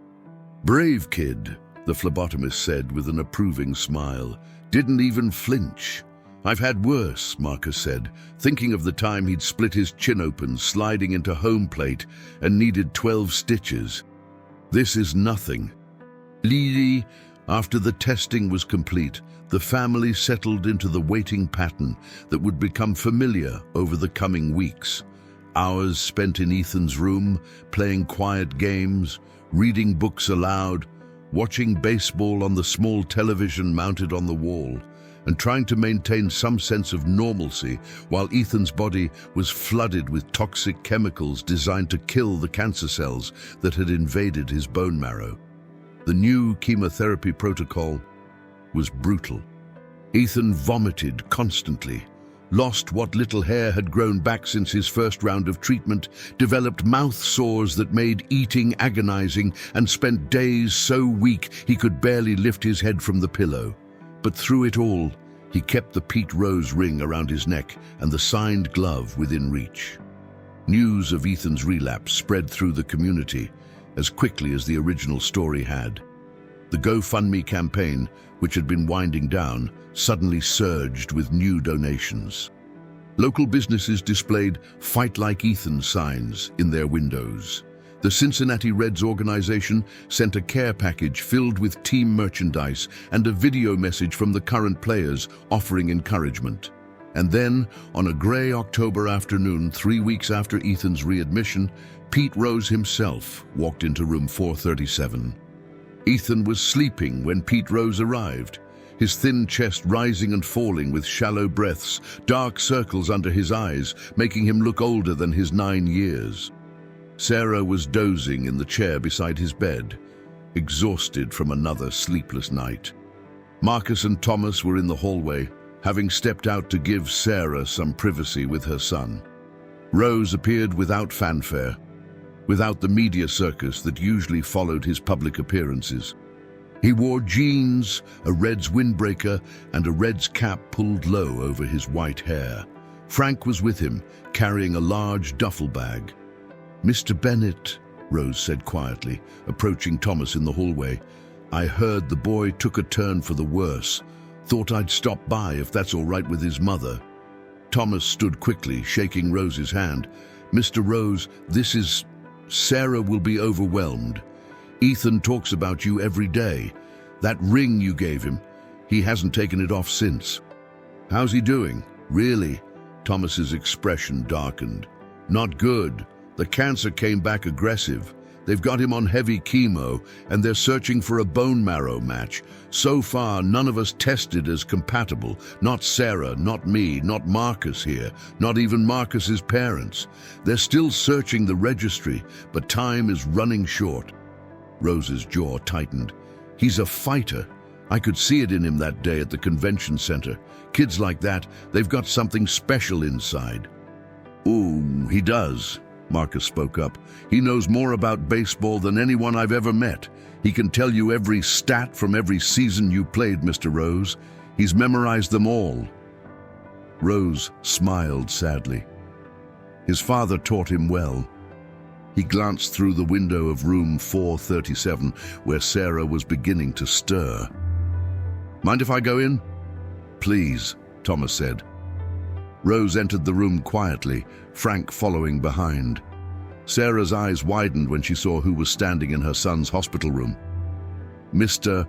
"Brave kid," the phlebotomist said with an approving smile. "Didn't even flinch." "I've had worse," Marcus said, thinking of the time he'd split his chin open sliding into home plate and needed 12 stitches. "This is nothing." Lily, after the testing was complete, the family settled into the waiting pattern that would become familiar over the coming weeks. Hours spent in Ethan's room, playing quiet games, reading books aloud, watching baseball on the small television mounted on the wall, and trying to maintain some sense of normalcy while Ethan's body was flooded with toxic chemicals designed to kill the cancer cells that had invaded his bone marrow. The new chemotherapy protocol was brutal. Ethan vomited constantly, lost what little hair had grown back since his first round of treatment, developed mouth sores that made eating agonizing, and spent days so weak he could barely lift his head from the pillow. But through it all, he kept the Pete Rose ring around his neck and the signed glove within reach. News of Ethan's relapse spread through the community as quickly as the original story had. The GoFundMe campaign, which had been winding down, suddenly surged with new donations. Local businesses displayed "Fight Like Ethan" signs in their windows. The Cincinnati Reds organization sent a care package filled with team merchandise and a video message from the current players offering encouragement. And then, on a gray October afternoon 3 weeks after Ethan's readmission, Pete Rose himself walked into room 437. Ethan was sleeping when Pete Rose arrived, his thin chest rising and falling with shallow breaths, dark circles under his eyes, making him look older than his 9 years. Sarah was dozing in the chair beside his bed, exhausted from another sleepless night. Marcus and Thomas were in the hallway, having stepped out to give Sarah some privacy with her son. Rose appeared without fanfare, without the media circus that usually followed his public appearances. He wore jeans, a Reds windbreaker, and a Reds cap pulled low over his white hair. Frank was with him, carrying a large duffel bag. "Mr. Bennett," Rose said quietly, approaching Thomas in the hallway, "I heard the boy took a turn for the worse. Thought I'd stop by if that's all right with his mother." Thomas stood quickly, shaking Rose's hand. "Mr. Rose, this is... Sarah will be overwhelmed. Ethan talks about you every day. That ring you gave him, he hasn't taken it off since." "How's he doing? Really?" Thomas's expression darkened. "Not good. The cancer came back aggressive. They've got him on heavy chemo, and they're searching for a bone marrow match. So far, none of us tested as compatible. Not Sarah, not me, not Marcus here, not even Marcus's parents. They're still searching the registry, but time is running short." Rose's jaw tightened. "He's a fighter. I could see it in him that day at the convention center. Kids like that, they've got something special inside." "Ooh, he does," Marcus spoke up. "He knows more about baseball than anyone I've ever met. He can tell you every stat from every season you played, Mr. Rose. He's memorized them all." Rose smiled sadly. His father taught him well. He glanced through the window of room 437, where Sarah was beginning to stir. "Mind if I go in?" "Please," Thomas said. Rose entered the room quietly, Frank following behind. Sarah's eyes widened when she saw who was standing in her son's hospital room. "Mr.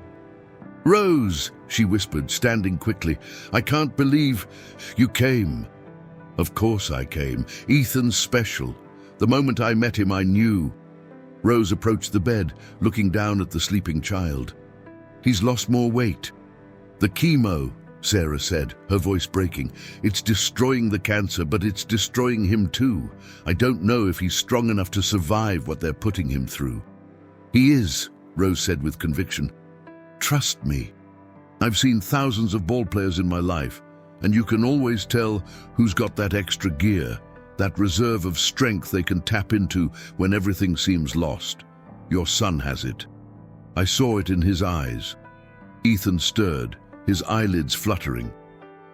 Rose," she whispered, standing quickly. "I can't believe you came." "Of course I came. Ethan's special. The moment I met him, I knew." Rose approached the bed, looking down at the sleeping child. "He's lost more weight." "The chemo," Sarah said, her voice breaking. "It's destroying the cancer, but it's destroying him too. I don't know if he's strong enough to survive what they're putting him through." "He is," Rose said with conviction. "Trust me. I've seen thousands of ball players in my life, and you can always tell who's got that extra gear, that reserve of strength they can tap into when everything seems lost. Your son has it. I saw it in his eyes." Ethan stirred, his eyelids fluttering.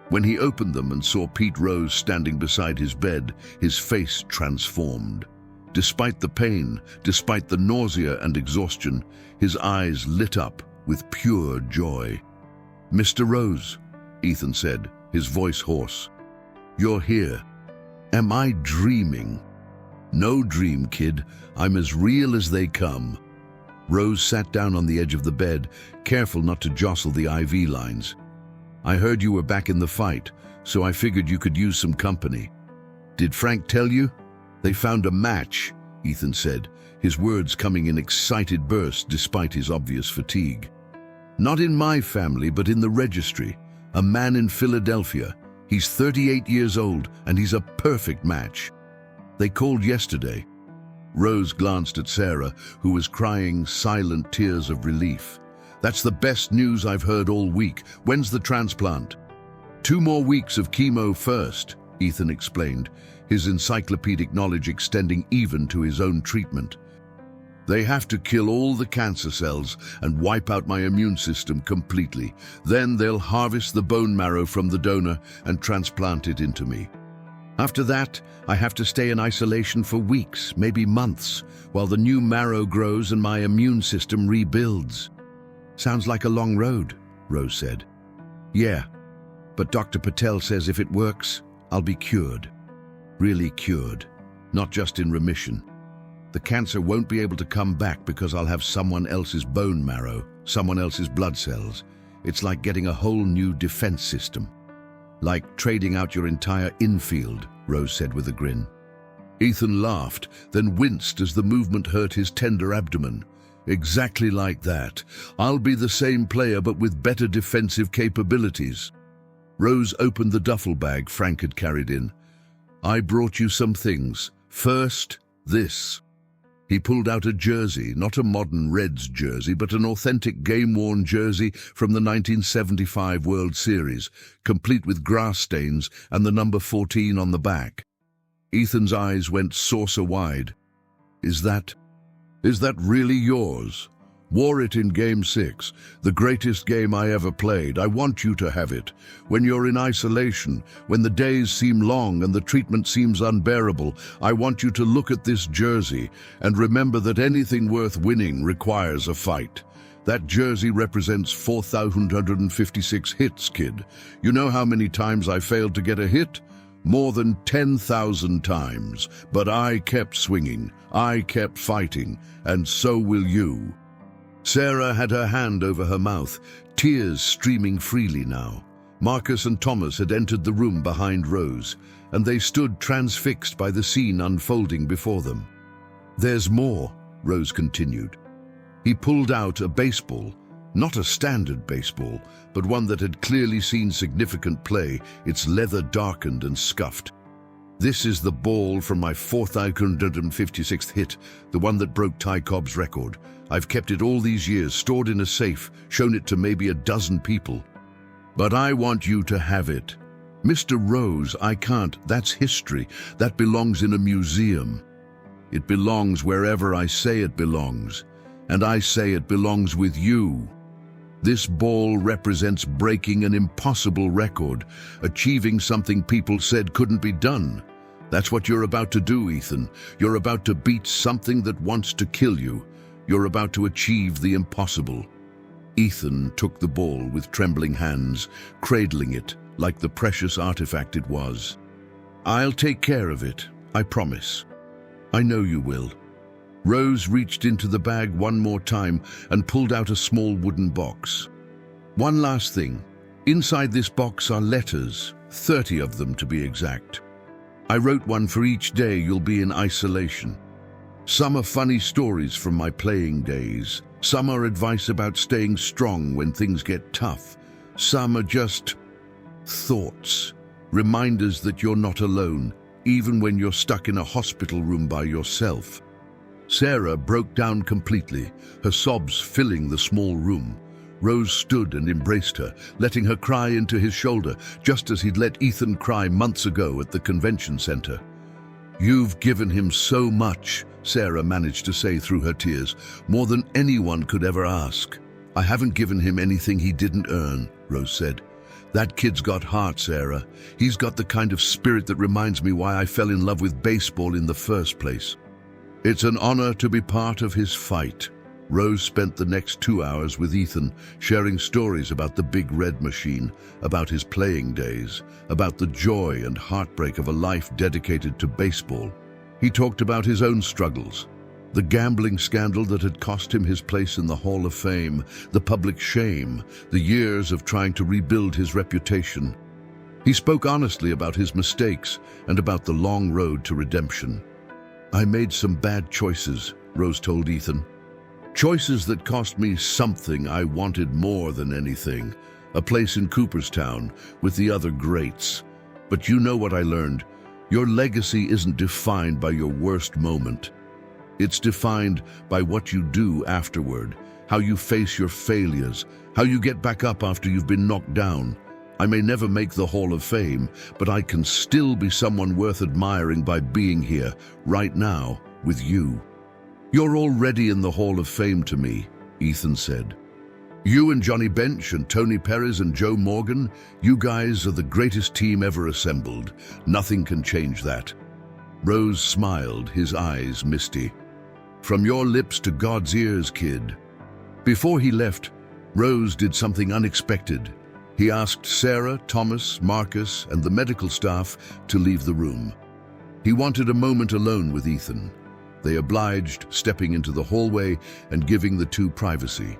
When he opened them and saw Pete Rose standing beside his bed, his face transformed. Despite the pain, despite the nausea and exhaustion, his eyes lit up with pure joy. "Mr. Rose," Ethan said, his voice hoarse. "You're here. Am I dreaming?" "No dream, kid. I'm as real as they come." Rose sat down on the edge of the bed, careful not to jostle the IV lines. "I heard you were back in the fight, so I figured you could use some company." "Did Frank tell you?" "They found a match," Ethan said, his words coming in excited bursts despite his obvious fatigue. "Not in my family, but in the registry. A man in Philadelphia. He's 38 years old, and he's a perfect match. They called yesterday." Rose glanced at Sarah, who was crying silent tears of relief. "That's the best news I've heard all week. When's the transplant?" 2 more weeks of chemo first," Ethan explained, his encyclopedic knowledge extending even to his own treatment. "They have to kill all the cancer cells and wipe out my immune system completely. Then they'll harvest the bone marrow from the donor and transplant it into me. After that, I have to stay in isolation for weeks, maybe months, while the new marrow grows and my immune system rebuilds." "Sounds like a long road," Rose said. "Yeah, but Dr. Patel says if it works, I'll be cured. Really cured, not just in remission. The cancer won't be able to come back because I'll have someone else's bone marrow, someone else's blood cells. It's like getting a whole new defense system. Like trading out your entire infield," Rose said with a grin. Ethan laughed, then winced as the movement hurt his tender abdomen. "Exactly like that. I'll be the same player but with better defensive capabilities." Rose opened the duffel bag Frank had carried in. "I brought you some things. First, this." He pulled out a jersey, not a modern Reds jersey, but an authentic game-worn jersey from the 1975 World Series, complete with grass stains and the number 14 on the back. Ethan's eyes went saucer-wide. Is that really yours? Wore it in Game 6, the greatest game I ever played. I want you to have it. When you're in isolation, when the days seem long and the treatment seems unbearable, I want you to look at this jersey and remember that anything worth winning requires a fight. That jersey represents 4,156 hits, kid. You know how many times I failed to get a hit? More than 10,000 times. But I kept swinging, I kept fighting, and so will you." Sarah had her hand over her mouth, tears streaming freely now. Marcus and Thomas had entered the room behind Rose, and they stood transfixed by the scene unfolding before them. "There's more," Rose continued. He pulled out a baseball, not a standard baseball, but one that had clearly seen significant play, its leather darkened and scuffed. "This is the ball from my 4,156th hit, the one that broke Ty Cobb's record. I've kept it all these years, stored in a safe, shown it to maybe a dozen people. But I want you to have it. Mr. Rose, I can't. That's history. That belongs in a museum. It belongs wherever I say it belongs. And I say it belongs with you. This ball represents breaking an impossible record, achieving something people said couldn't be done. That's what you're about to do, Ethan. You're about to beat something that wants to kill you. You're about to achieve the impossible. Ethan took the ball with trembling hands, cradling it like the precious artifact it was. I'll take care of it, I promise. I know you will. Rose reached into the bag one more time and pulled out a small wooden box. One last thing. Inside this box are letters, 30 of them to be exact. I wrote one for each day you'll be in isolation. Some are funny stories from my playing days. Some are advice about staying strong when things get tough. Some are just thoughts, reminders that you're not alone, even when you're stuck in a hospital room by yourself. Sarah broke down completely, her sobs filling the small room. Rose stood and embraced her, letting her cry into his shoulder, just as he'd let Ethan cry months ago at the convention center. You've given him so much, Sarah managed to say through her tears, more than anyone could ever ask. I haven't given him anything he didn't earn, Rose said. That kid's got heart, Sarah. He's got the kind of spirit that reminds me why I fell in love with baseball in the first place. It's an honor to be part of his fight. Rose spent the next 2 hours with Ethan, sharing stories about the Big Red Machine, about his playing days, about the joy and heartbreak of a life dedicated to baseball. He talked about his own struggles, the gambling scandal that had cost him his place in the Hall of Fame, the public shame, the years of trying to rebuild his reputation. He spoke honestly about his mistakes and about the long road to redemption. I made some bad choices, Rose told Ethan. Choices that cost me something I wanted more than anything, a place in Cooperstown with the other greats. But you know what I learned. Your legacy isn't defined by your worst moment. It's defined by what you do afterward, how you face your failures, how you get back up after you've been knocked down. I may never make the Hall of Fame, but I can still be someone worth admiring by being here, right now, with you. You're already in the Hall of Fame to me, Ethan said. You and Johnny Bench and Tony Perez and Joe Morgan, you guys are the greatest team ever assembled. Nothing can change that. Rose smiled, his eyes misty. From your lips to God's ears, kid. Before he left, Rose did something unexpected. He asked Sarah, Thomas, Marcus, and the medical staff to leave the room. He wanted a moment alone with Ethan. They obliged, stepping into the hallway and giving the two privacy.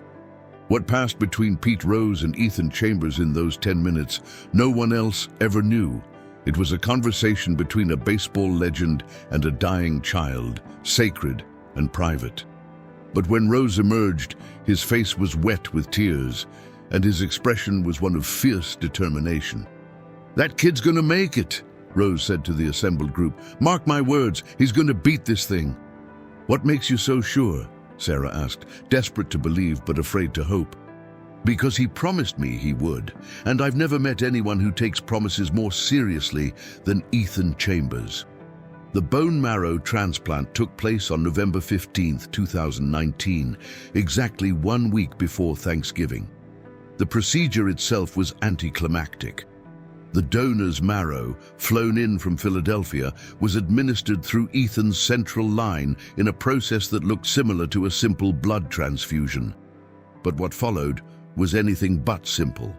What passed between Pete Rose and Ethan Chambers in those 10 minutes, no one else ever knew. It was a conversation between a baseball legend and a dying child, sacred and private. But when Rose emerged, his face was wet with tears, and his expression was one of fierce determination. That kid's gonna make it, Rose said to the assembled group. Mark my words, he's gonna beat this thing. What makes you so sure? Sarah asked, desperate to believe but afraid to hope. Because he promised me he would, and I've never met anyone who takes promises more seriously than Ethan Chambers. The bone marrow transplant took place on November 15, 2019, exactly 1 week before Thanksgiving. The procedure itself was anticlimactic. The donor's marrow, flown in from Philadelphia, was administered through Ethan's central line in a process that looked similar to a simple blood transfusion. But what followed was anything but simple.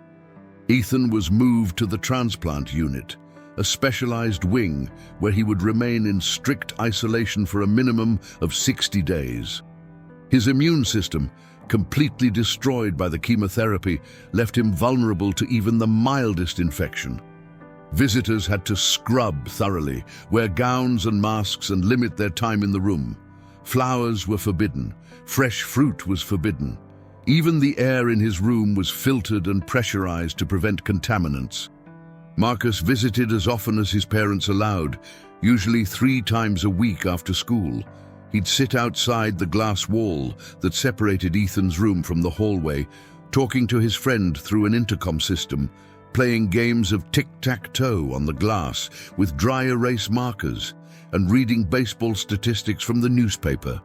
Ethan was moved to the transplant unit, a specialized wing where he would remain in strict isolation for a minimum of 60 days. His immune system, completely destroyed by the chemotherapy, left him vulnerable to even the mildest infection. Visitors had to scrub thoroughly, wear gowns and masks, and limit their time in the room. Flowers were forbidden. Fresh fruit was forbidden. Even the air in his room was filtered and pressurized to prevent contaminants. Marcus visited as often as his parents allowed, usually 3 times a week after school. He'd sit outside the glass wall that separated Ethan's room from the hallway, talking to his friend through an intercom system, playing games of tic-tac-toe on the glass with dry erase markers, and reading baseball statistics from the newspaper.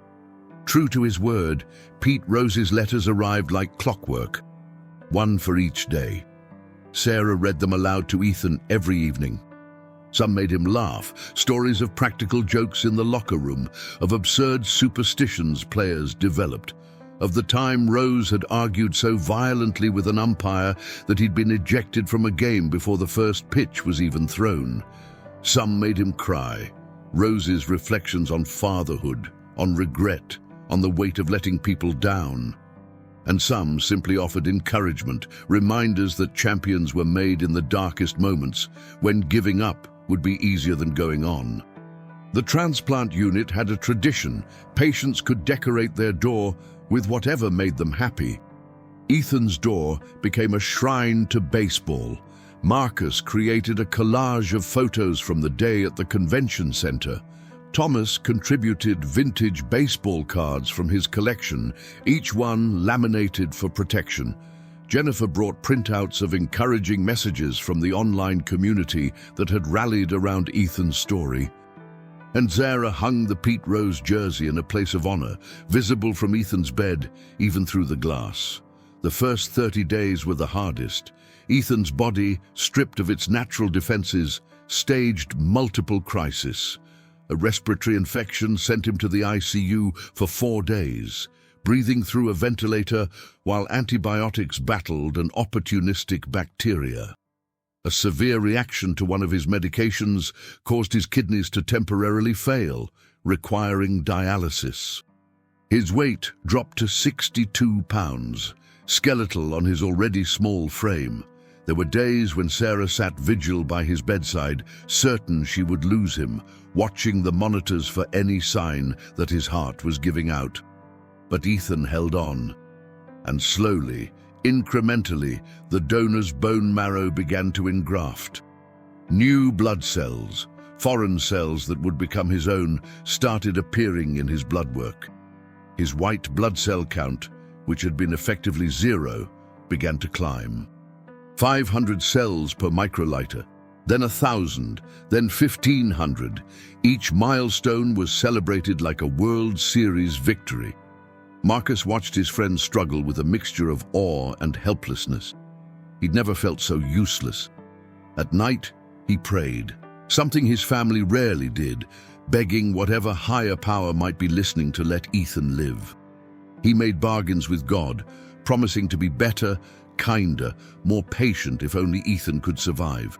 True to his word, Pete Rose's letters arrived like clockwork, 1 for each day. Sarah read them aloud to Ethan every evening. Some made him laugh, stories of practical jokes in the locker room, of absurd superstitions players developed, of the time Rose had argued so violently with an umpire that he'd been ejected from a game before the first pitch was even thrown. Some made him cry, Rose's reflections on fatherhood, on regret, on the weight of letting people down. And some simply offered encouragement, reminders that champions were made in the darkest moments, when giving up would be easier than going on. The transplant unit had a tradition. Patients could decorate their door with whatever made them happy. Ethan's door became a shrine to baseball. Marcus created a collage of photos from the day at the convention center. Thomas contributed vintage baseball cards from his collection, each one laminated for protection. Jennifer brought printouts of encouraging messages from the online community that had rallied around Ethan's story. And Zara hung the Pete Rose jersey in a place of honor, visible from Ethan's bed, even through the glass. The first 30 days were the hardest. Ethan's body, stripped of its natural defenses, staged multiple crises. A respiratory infection sent him to the ICU for 4 days, breathing through a ventilator while antibiotics battled an opportunistic bacteria. A severe reaction to one of his medications caused his kidneys to temporarily fail, requiring dialysis. His weight dropped to 62 pounds, skeletal on his already small frame. There were days when Sarah sat vigil by his bedside, certain she would lose him, watching the monitors for any sign that his heart was giving out. But Ethan held on, and slowly, incrementally, the donor's bone marrow began to engraft. New blood cells, foreign cells that would become his own, started appearing in his blood work. His white blood cell count, which had been effectively 0, began to climb. 500 cells per microliter, then 1,000, then 1,500. Each milestone was celebrated like a World Series victory. Marcus watched his friend struggle with a mixture of awe and helplessness. He'd never felt so useless. At night, he prayed, something his family rarely did, begging whatever higher power might be listening to let Ethan live. He made bargains with God, promising to be better, kinder, more patient if only Ethan could survive.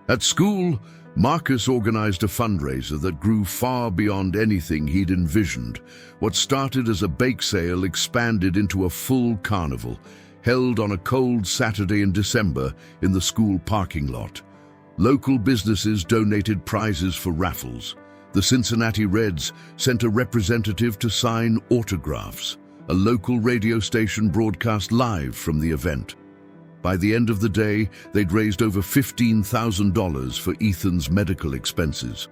At school, Marcus organized a fundraiser that grew far beyond anything he'd envisioned. What started as a bake sale expanded into a full carnival, held on a cold Saturday in December in the school parking lot. Local businesses donated prizes for raffles. The Cincinnati Reds sent a representative to sign autographs. A local radio station broadcast live from the event. By the end of the day, they'd raised over $15,000 for Ethan's medical expenses.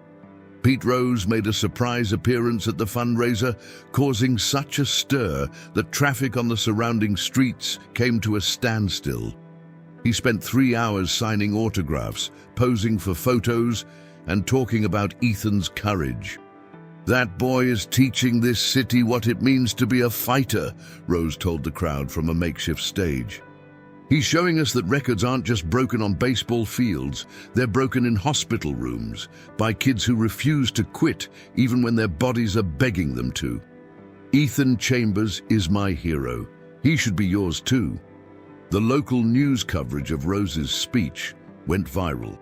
Pete Rose made a surprise appearance at the fundraiser, causing such a stir that traffic on the surrounding streets came to a standstill. He spent 3 hours signing autographs, posing for photos, and talking about Ethan's courage. "That boy is teaching this city what it means to be a fighter," Rose told the crowd from a makeshift stage. "He's showing us that records aren't just broken on baseball fields, they're broken in hospital rooms, by kids who refuse to quit even when their bodies are begging them to. Ethan Chambers is my hero. He should be yours too." The local news coverage of Rose's speech went viral.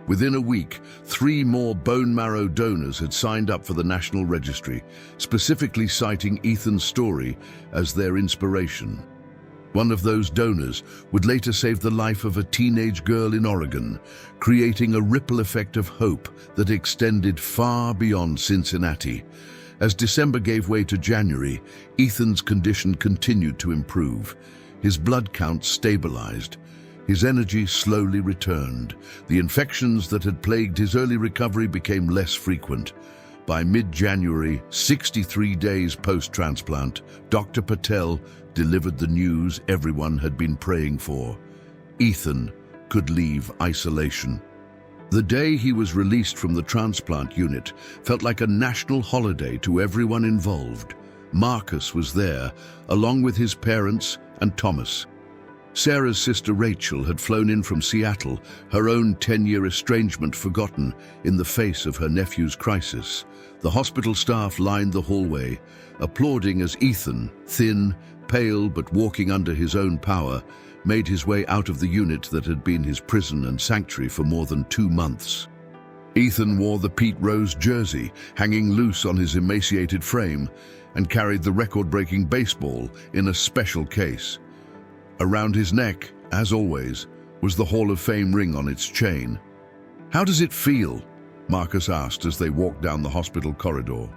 Within a week, 3 more bone marrow donors had signed up for the National Registry, specifically citing Ethan's story as their inspiration. One of those donors would later save the life of a teenage girl in Oregon, creating a ripple effect of hope that extended far beyond Cincinnati. As December gave way to January, Ethan's condition continued to improve. His blood count stabilized. His energy slowly returned. The infections that had plagued his early recovery became less frequent. By mid-January, 63 days post-transplant, Dr. Patel delivered the news everyone had been praying for. Ethan could leave isolation. The day he was released from the transplant unit felt like a national holiday to everyone involved. Marcus was there, along with his parents and Thomas. Sarah's sister Rachel had flown in from Seattle, her own 10-year estrangement forgotten in the face of her nephew's crisis. The hospital staff lined the hallway, applauding as Ethan, thin, pale but walking under his own power, made his way out of the unit that had been his prison and sanctuary for more than 2 months. Ethan wore the Pete Rose jersey, hanging loose on his emaciated frame, and carried the record-breaking baseball in a special case. Around his neck, as always, was the Hall of Fame ring on its chain. "How does it feel?" Marcus asked as they walked down the hospital corridor.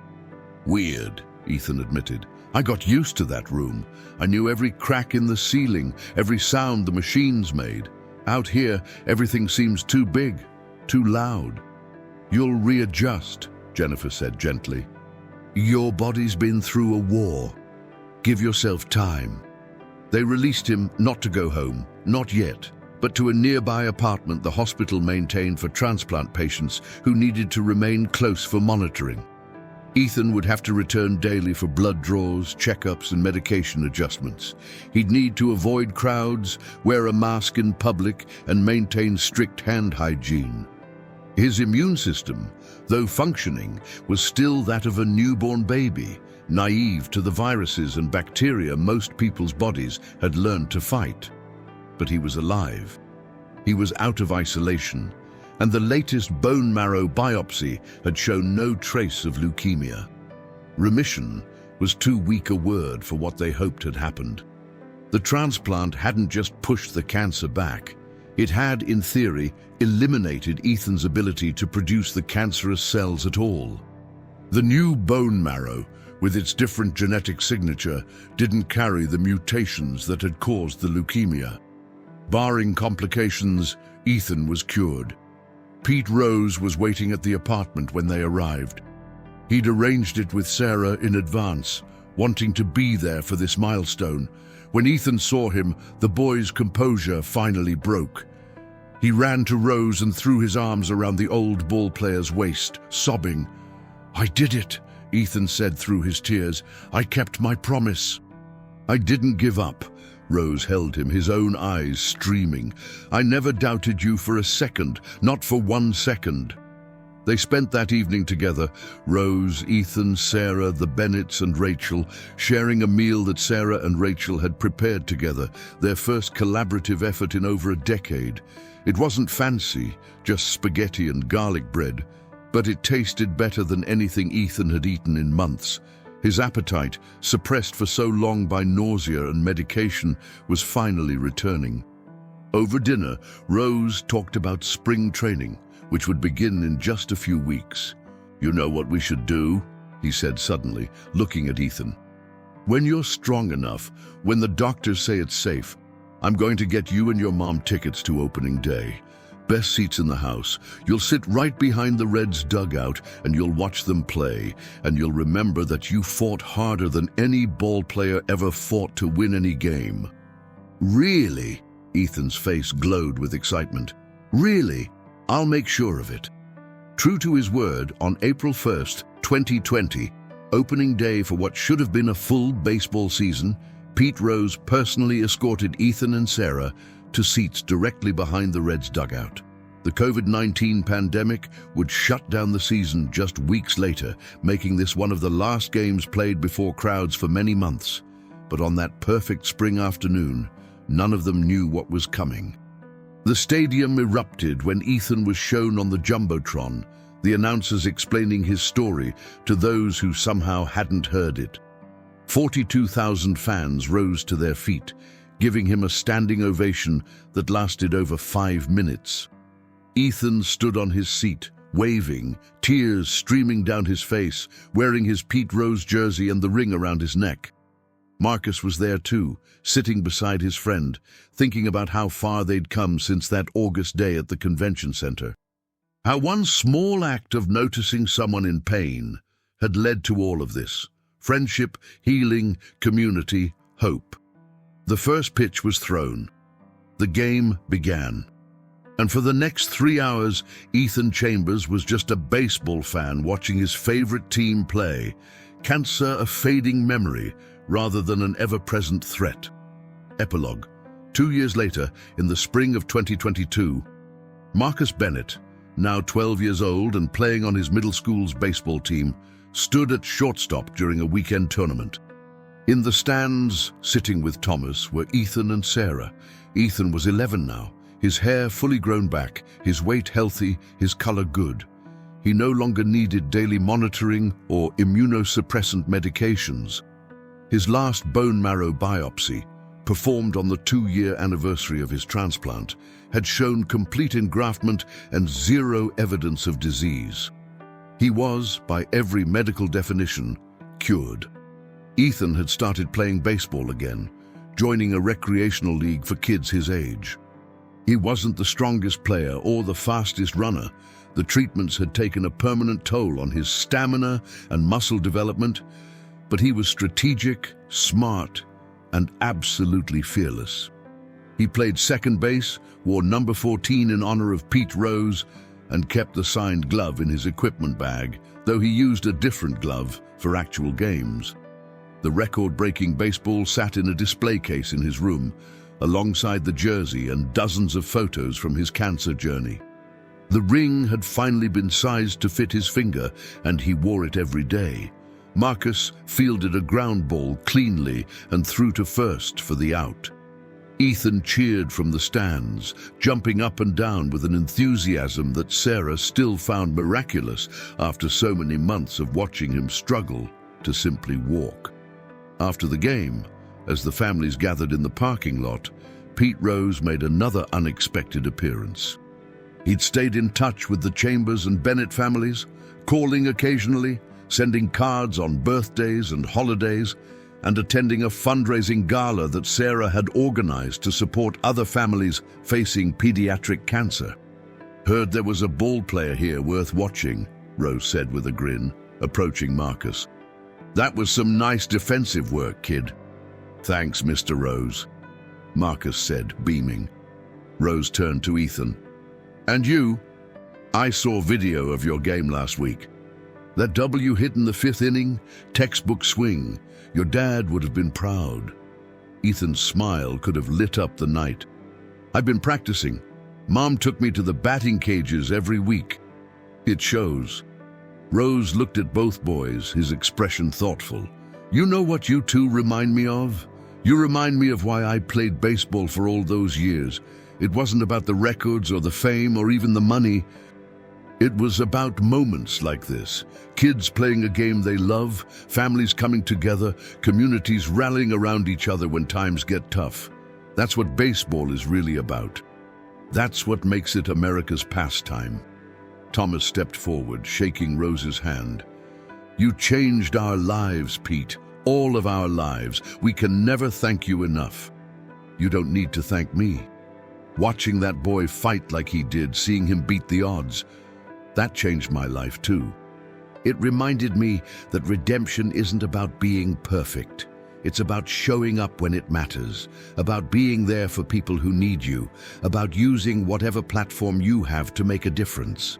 "Weird," Ethan admitted. "I got used to that room. I knew every crack in the ceiling, every sound the machines made. Out here, everything seems too big, too loud." "You'll readjust," Jennifer said gently. "Your body's been through a war. Give yourself time." They released him not to go home, not yet, but to a nearby apartment the hospital maintained for transplant patients who needed to remain close for monitoring. Ethan would have to return daily for blood draws, checkups, and medication adjustments. He'd need to avoid crowds, wear a mask in public, and maintain strict hand hygiene. His immune system, though functioning, was still that of a newborn baby, naive to the viruses and bacteria most people's bodies had learned to fight. But he was alive. He was out of isolation, and the latest bone marrow biopsy had shown no trace of leukemia. Remission was too weak a word for what they hoped had happened. The transplant hadn't just pushed the cancer back. It had, in theory, eliminated Ethan's ability to produce the cancerous cells at all. The new bone marrow, with its different genetic signature, didn't carry the mutations that had caused the leukemia. Barring complications, Ethan was cured. Pete Rose was waiting at the apartment when they arrived. He'd arranged it with Sarah in advance, wanting to be there for this milestone. When Ethan saw him, the boy's composure finally broke. He ran to Rose and threw his arms around the old ballplayer's waist, sobbing. "I did it," Ethan said through his tears. "I kept my promise." "I didn't give up." Rose held him, his own eyes streaming. "I never doubted you for a second, not for 1 second." They spent that evening together, Rose, Ethan, Sarah, the Bennetts, and Rachel, sharing a meal that Sarah and Rachel had prepared together, their first collaborative effort in over a decade. It wasn't fancy, just spaghetti and garlic bread, but it tasted better than anything Ethan had eaten in months. His appetite, suppressed for so long by nausea and medication, was finally returning. Over dinner, Rose talked about spring training, which would begin in just a few weeks. "You know what we should do?" he said suddenly, looking at Ethan. "When you're strong enough, when the doctors say it's safe, I'm going to get you and your mom tickets to opening day. Best seats in the house. You'll sit right behind the Reds' dugout and you'll watch them play, and you'll remember that you fought harder than any ball player ever fought to win any game." "Really?" Ethan's face glowed with excitement. "Really? I'll make sure of it." True to his word, on April 1st, 2020, opening day for what should have been a full baseball season, Pete Rose personally escorted Ethan and Sarah to seats directly behind the Reds' dugout. The COVID-19 pandemic would shut down the season just weeks later, making this one of the last games played before crowds for many months. But on that perfect spring afternoon, none of them knew what was coming. The stadium erupted when Ethan was shown on the Jumbotron, the announcers explaining his story to those who somehow hadn't heard it. 42,000 fans rose to their feet, giving him a standing ovation that lasted over 5 minutes. Ethan stood on his seat, waving, tears streaming down his face, wearing his Pete Rose jersey and the ring around his neck. Marcus was there too, sitting beside his friend, thinking about how far they'd come since that August day at the convention center. How one small act of noticing someone in pain had led to all of this. Friendship, healing, community, hope. The first pitch was thrown. The game began. And for the next 3 hours, Ethan Chambers was just a baseball fan watching his favorite team play. Cancer a fading memory rather than an ever-present threat. Epilogue. 2 years later, in the spring of 2022, Marcus Bennett, now 12 years old and playing on his middle school's baseball team, stood at shortstop during a weekend tournament. In the stands, sitting with Thomas, were Ethan and Sarah. Ethan was 11 now, his hair fully grown back, his weight healthy, his color good. He no longer needed daily monitoring or immunosuppressant medications. His last bone marrow biopsy, performed on the 2-year anniversary of his transplant, had shown complete engraftment and zero evidence of disease. He was, by every medical definition, cured. Ethan had started playing baseball again, joining a recreational league for kids his age. He wasn't the strongest player or the fastest runner. The treatments had taken a permanent toll on his stamina and muscle development, but he was strategic, smart, and absolutely fearless. He played second base, wore number 14 in honor of Pete Rose, and kept the signed glove in his equipment bag, though he used a different glove for actual games. The record-breaking baseball sat in a display case in his room, alongside the jersey and dozens of photos from his cancer journey. The ring had finally been sized to fit his finger, and he wore it every day. Marcus fielded a ground ball cleanly and threw to first for the out. Ethan cheered from the stands, jumping up and down with an enthusiasm that Sarah still found miraculous after so many months of watching him struggle to simply walk. After the game, as the families gathered in the parking lot, Pete Rose made another unexpected appearance. He'd stayed in touch with the Chambers and Bennett families, calling occasionally, sending cards on birthdays and holidays, and attending a fundraising gala that Sarah had organized to support other families facing pediatric cancer. "Heard there was a ball player here worth watching," Rose said with a grin, approaching Marcus. "That was some nice defensive work, kid." "Thanks, Mr. Rose," Marcus said, beaming. Rose turned to Ethan. "And you? I saw video of your game last week. That W hit in the 5th inning, textbook swing. Your dad would have been proud." Ethan's smile could have lit up the night. "I've been practicing. Mom took me to the batting cages every week." "It shows." Rose looked at both boys, his expression thoughtful. "You know what you two remind me of? You remind me of why I played baseball for all those years. It wasn't about the records or the fame or even the money. It was about moments like this. Kids playing a game they love, families coming together, communities rallying around each other when times get tough. That's what baseball is really about. That's what makes it America's pastime." Thomas stepped forward, shaking Rose's hand. "You changed our lives, Pete. All of our lives. We can never thank you enough." "You don't need to thank me. Watching that boy fight like he did, seeing him beat the odds, that changed my life too. It reminded me that redemption isn't about being perfect. It's about showing up when it matters, about being there for people who need you, about using whatever platform you have to make a difference."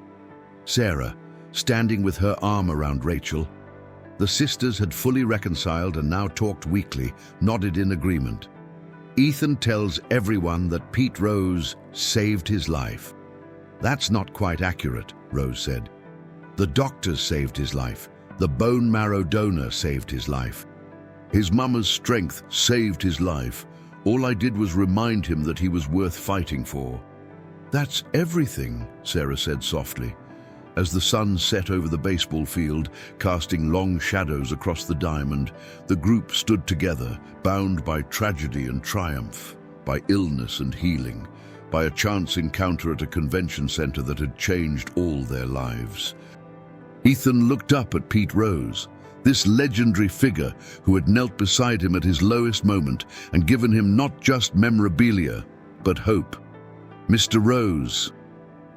Sarah, standing with her arm around Rachel. The sisters had fully reconciled and now talked weekly, nodded in agreement. "Ethan tells everyone that Pete Rose saved his life." "That's not quite accurate," Rose said. "The doctors saved his life. The bone marrow donor saved his life. His mama's strength saved his life. All I did was remind him that he was worth fighting for." "That's everything," Sarah said softly. As the sun set over the baseball field, casting long shadows across the diamond, the group stood together, bound by tragedy and triumph, by illness and healing, by a chance encounter at a convention center that had changed all their lives. Ethan looked up at Pete Rose, this legendary figure who had knelt beside him at his lowest moment and given him not just memorabilia, but hope. "Mr. Rose,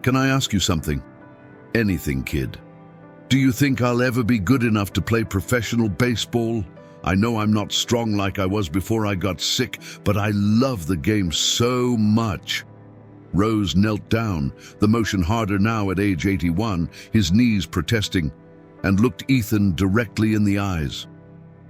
can I ask you something?" "Anything, kid." "Do you think I'll ever be good enough to play professional baseball? I know I'm not strong like I was before I got sick, but I love the game so much." Rose knelt down, the motion harder now at age 81, his knees protesting, and looked Ethan directly in the eyes.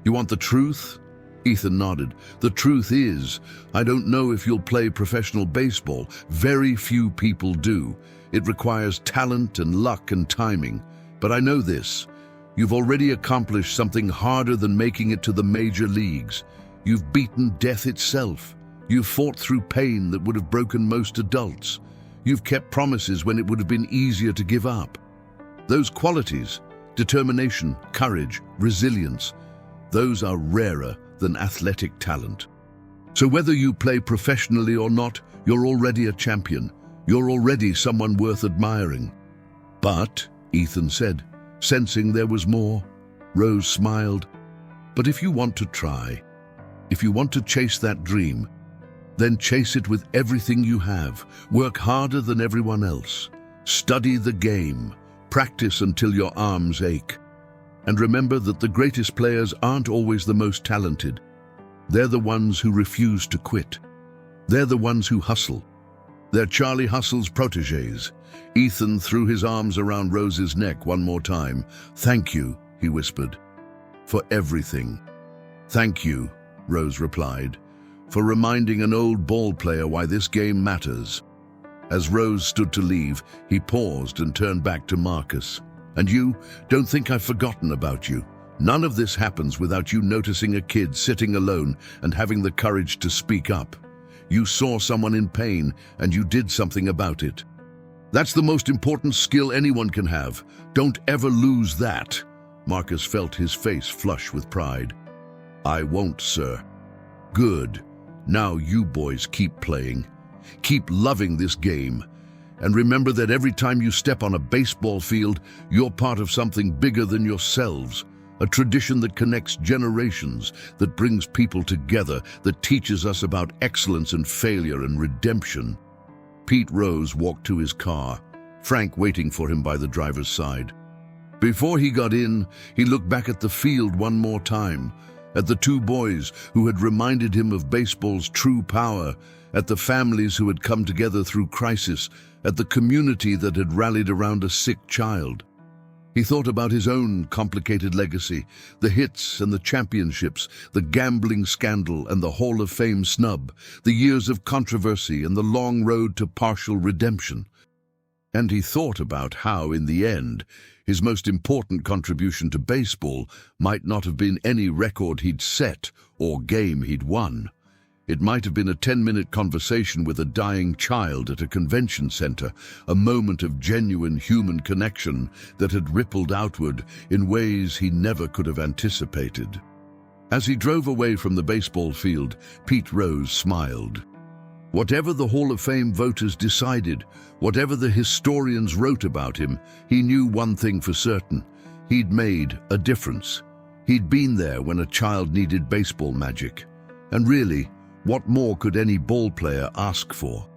"You want the truth?" Ethan nodded. The truth is, I don't know if you'll play professional baseball. Very few people do. It requires talent and luck and timing. But I know this. You've already accomplished something harder than making it to the major leagues. You've beaten death itself. You've fought through pain that would have broken most adults. You've kept promises when it would have been easier to give up. Those qualities, determination, courage, resilience, those are rarer than athletic talent. So whether you play professionally or not, you're already a champion. You're already someone worth admiring. But, Ethan said, sensing there was more, Rose smiled. But if you want to try, if you want to chase that dream, then chase it with everything you have. Work harder than everyone else. Study the game. Practice until your arms ache. And remember that the greatest players aren't always the most talented. They're the ones who refuse to quit. They're the ones who hustle. They're Charlie Hustle's protégés. Ethan threw his arms around Rose's neck one more time. Thank you, he whispered, for everything. Thank you, Rose replied, for reminding an old ball player why this game matters. As Rose stood to leave, he paused and turned back to Marcus. And you, don't think I've forgotten about you. None of this happens without you noticing a kid sitting alone and having the courage to speak up. You saw someone in pain and you did something about it. That's the most important skill anyone can have. Don't ever lose that. Marcus felt his face flush with pride. I won't, sir. Good. Now you boys keep playing. Keep loving this game. And remember that every time you step on a baseball field, you're part of something bigger than yourselves. A tradition that connects generations, that brings people together, that teaches us about excellence and failure and redemption. Pete Rose walked to his car, Frank waiting for him by the driver's side. Before he got in, he looked back at the field one more time, at the two boys who had reminded him of baseball's true power, at the families who had come together through crisis, at the community that had rallied around a sick child. He thought about his own complicated legacy, the hits and the championships, the gambling scandal and the Hall of Fame snub, the years of controversy and the long road to partial redemption. And he thought about how, in the end, his most important contribution to baseball might not have been any record he'd set or game he'd won. It might have been a 10-minute conversation with a dying child at a convention center, a moment of genuine human connection that had rippled outward in ways he never could have anticipated. As he drove away from the baseball field, Pete Rose smiled. Whatever the Hall of Fame voters decided, whatever the historians wrote about him, he knew one thing for certain. He'd made a difference. He'd been there when a child needed baseball magic. And really, what more could any ball player ask for?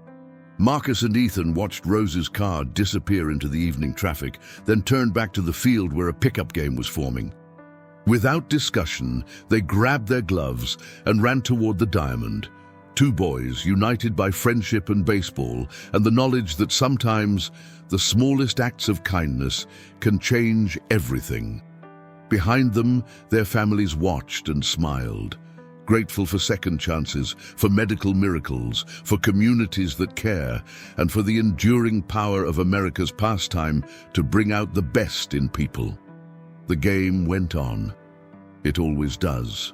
Marcus and Ethan watched Rose's car disappear into the evening traffic, then turned back to the field where a pickup game was forming. Without discussion, they grabbed their gloves and ran toward the diamond. Two boys united by friendship and baseball and the knowledge that sometimes the smallest acts of kindness can change everything. Behind them, their families watched and smiled, grateful for second chances, for medical miracles, for communities that care, and for the enduring power of America's pastime to bring out the best in people. The game went on. It always does.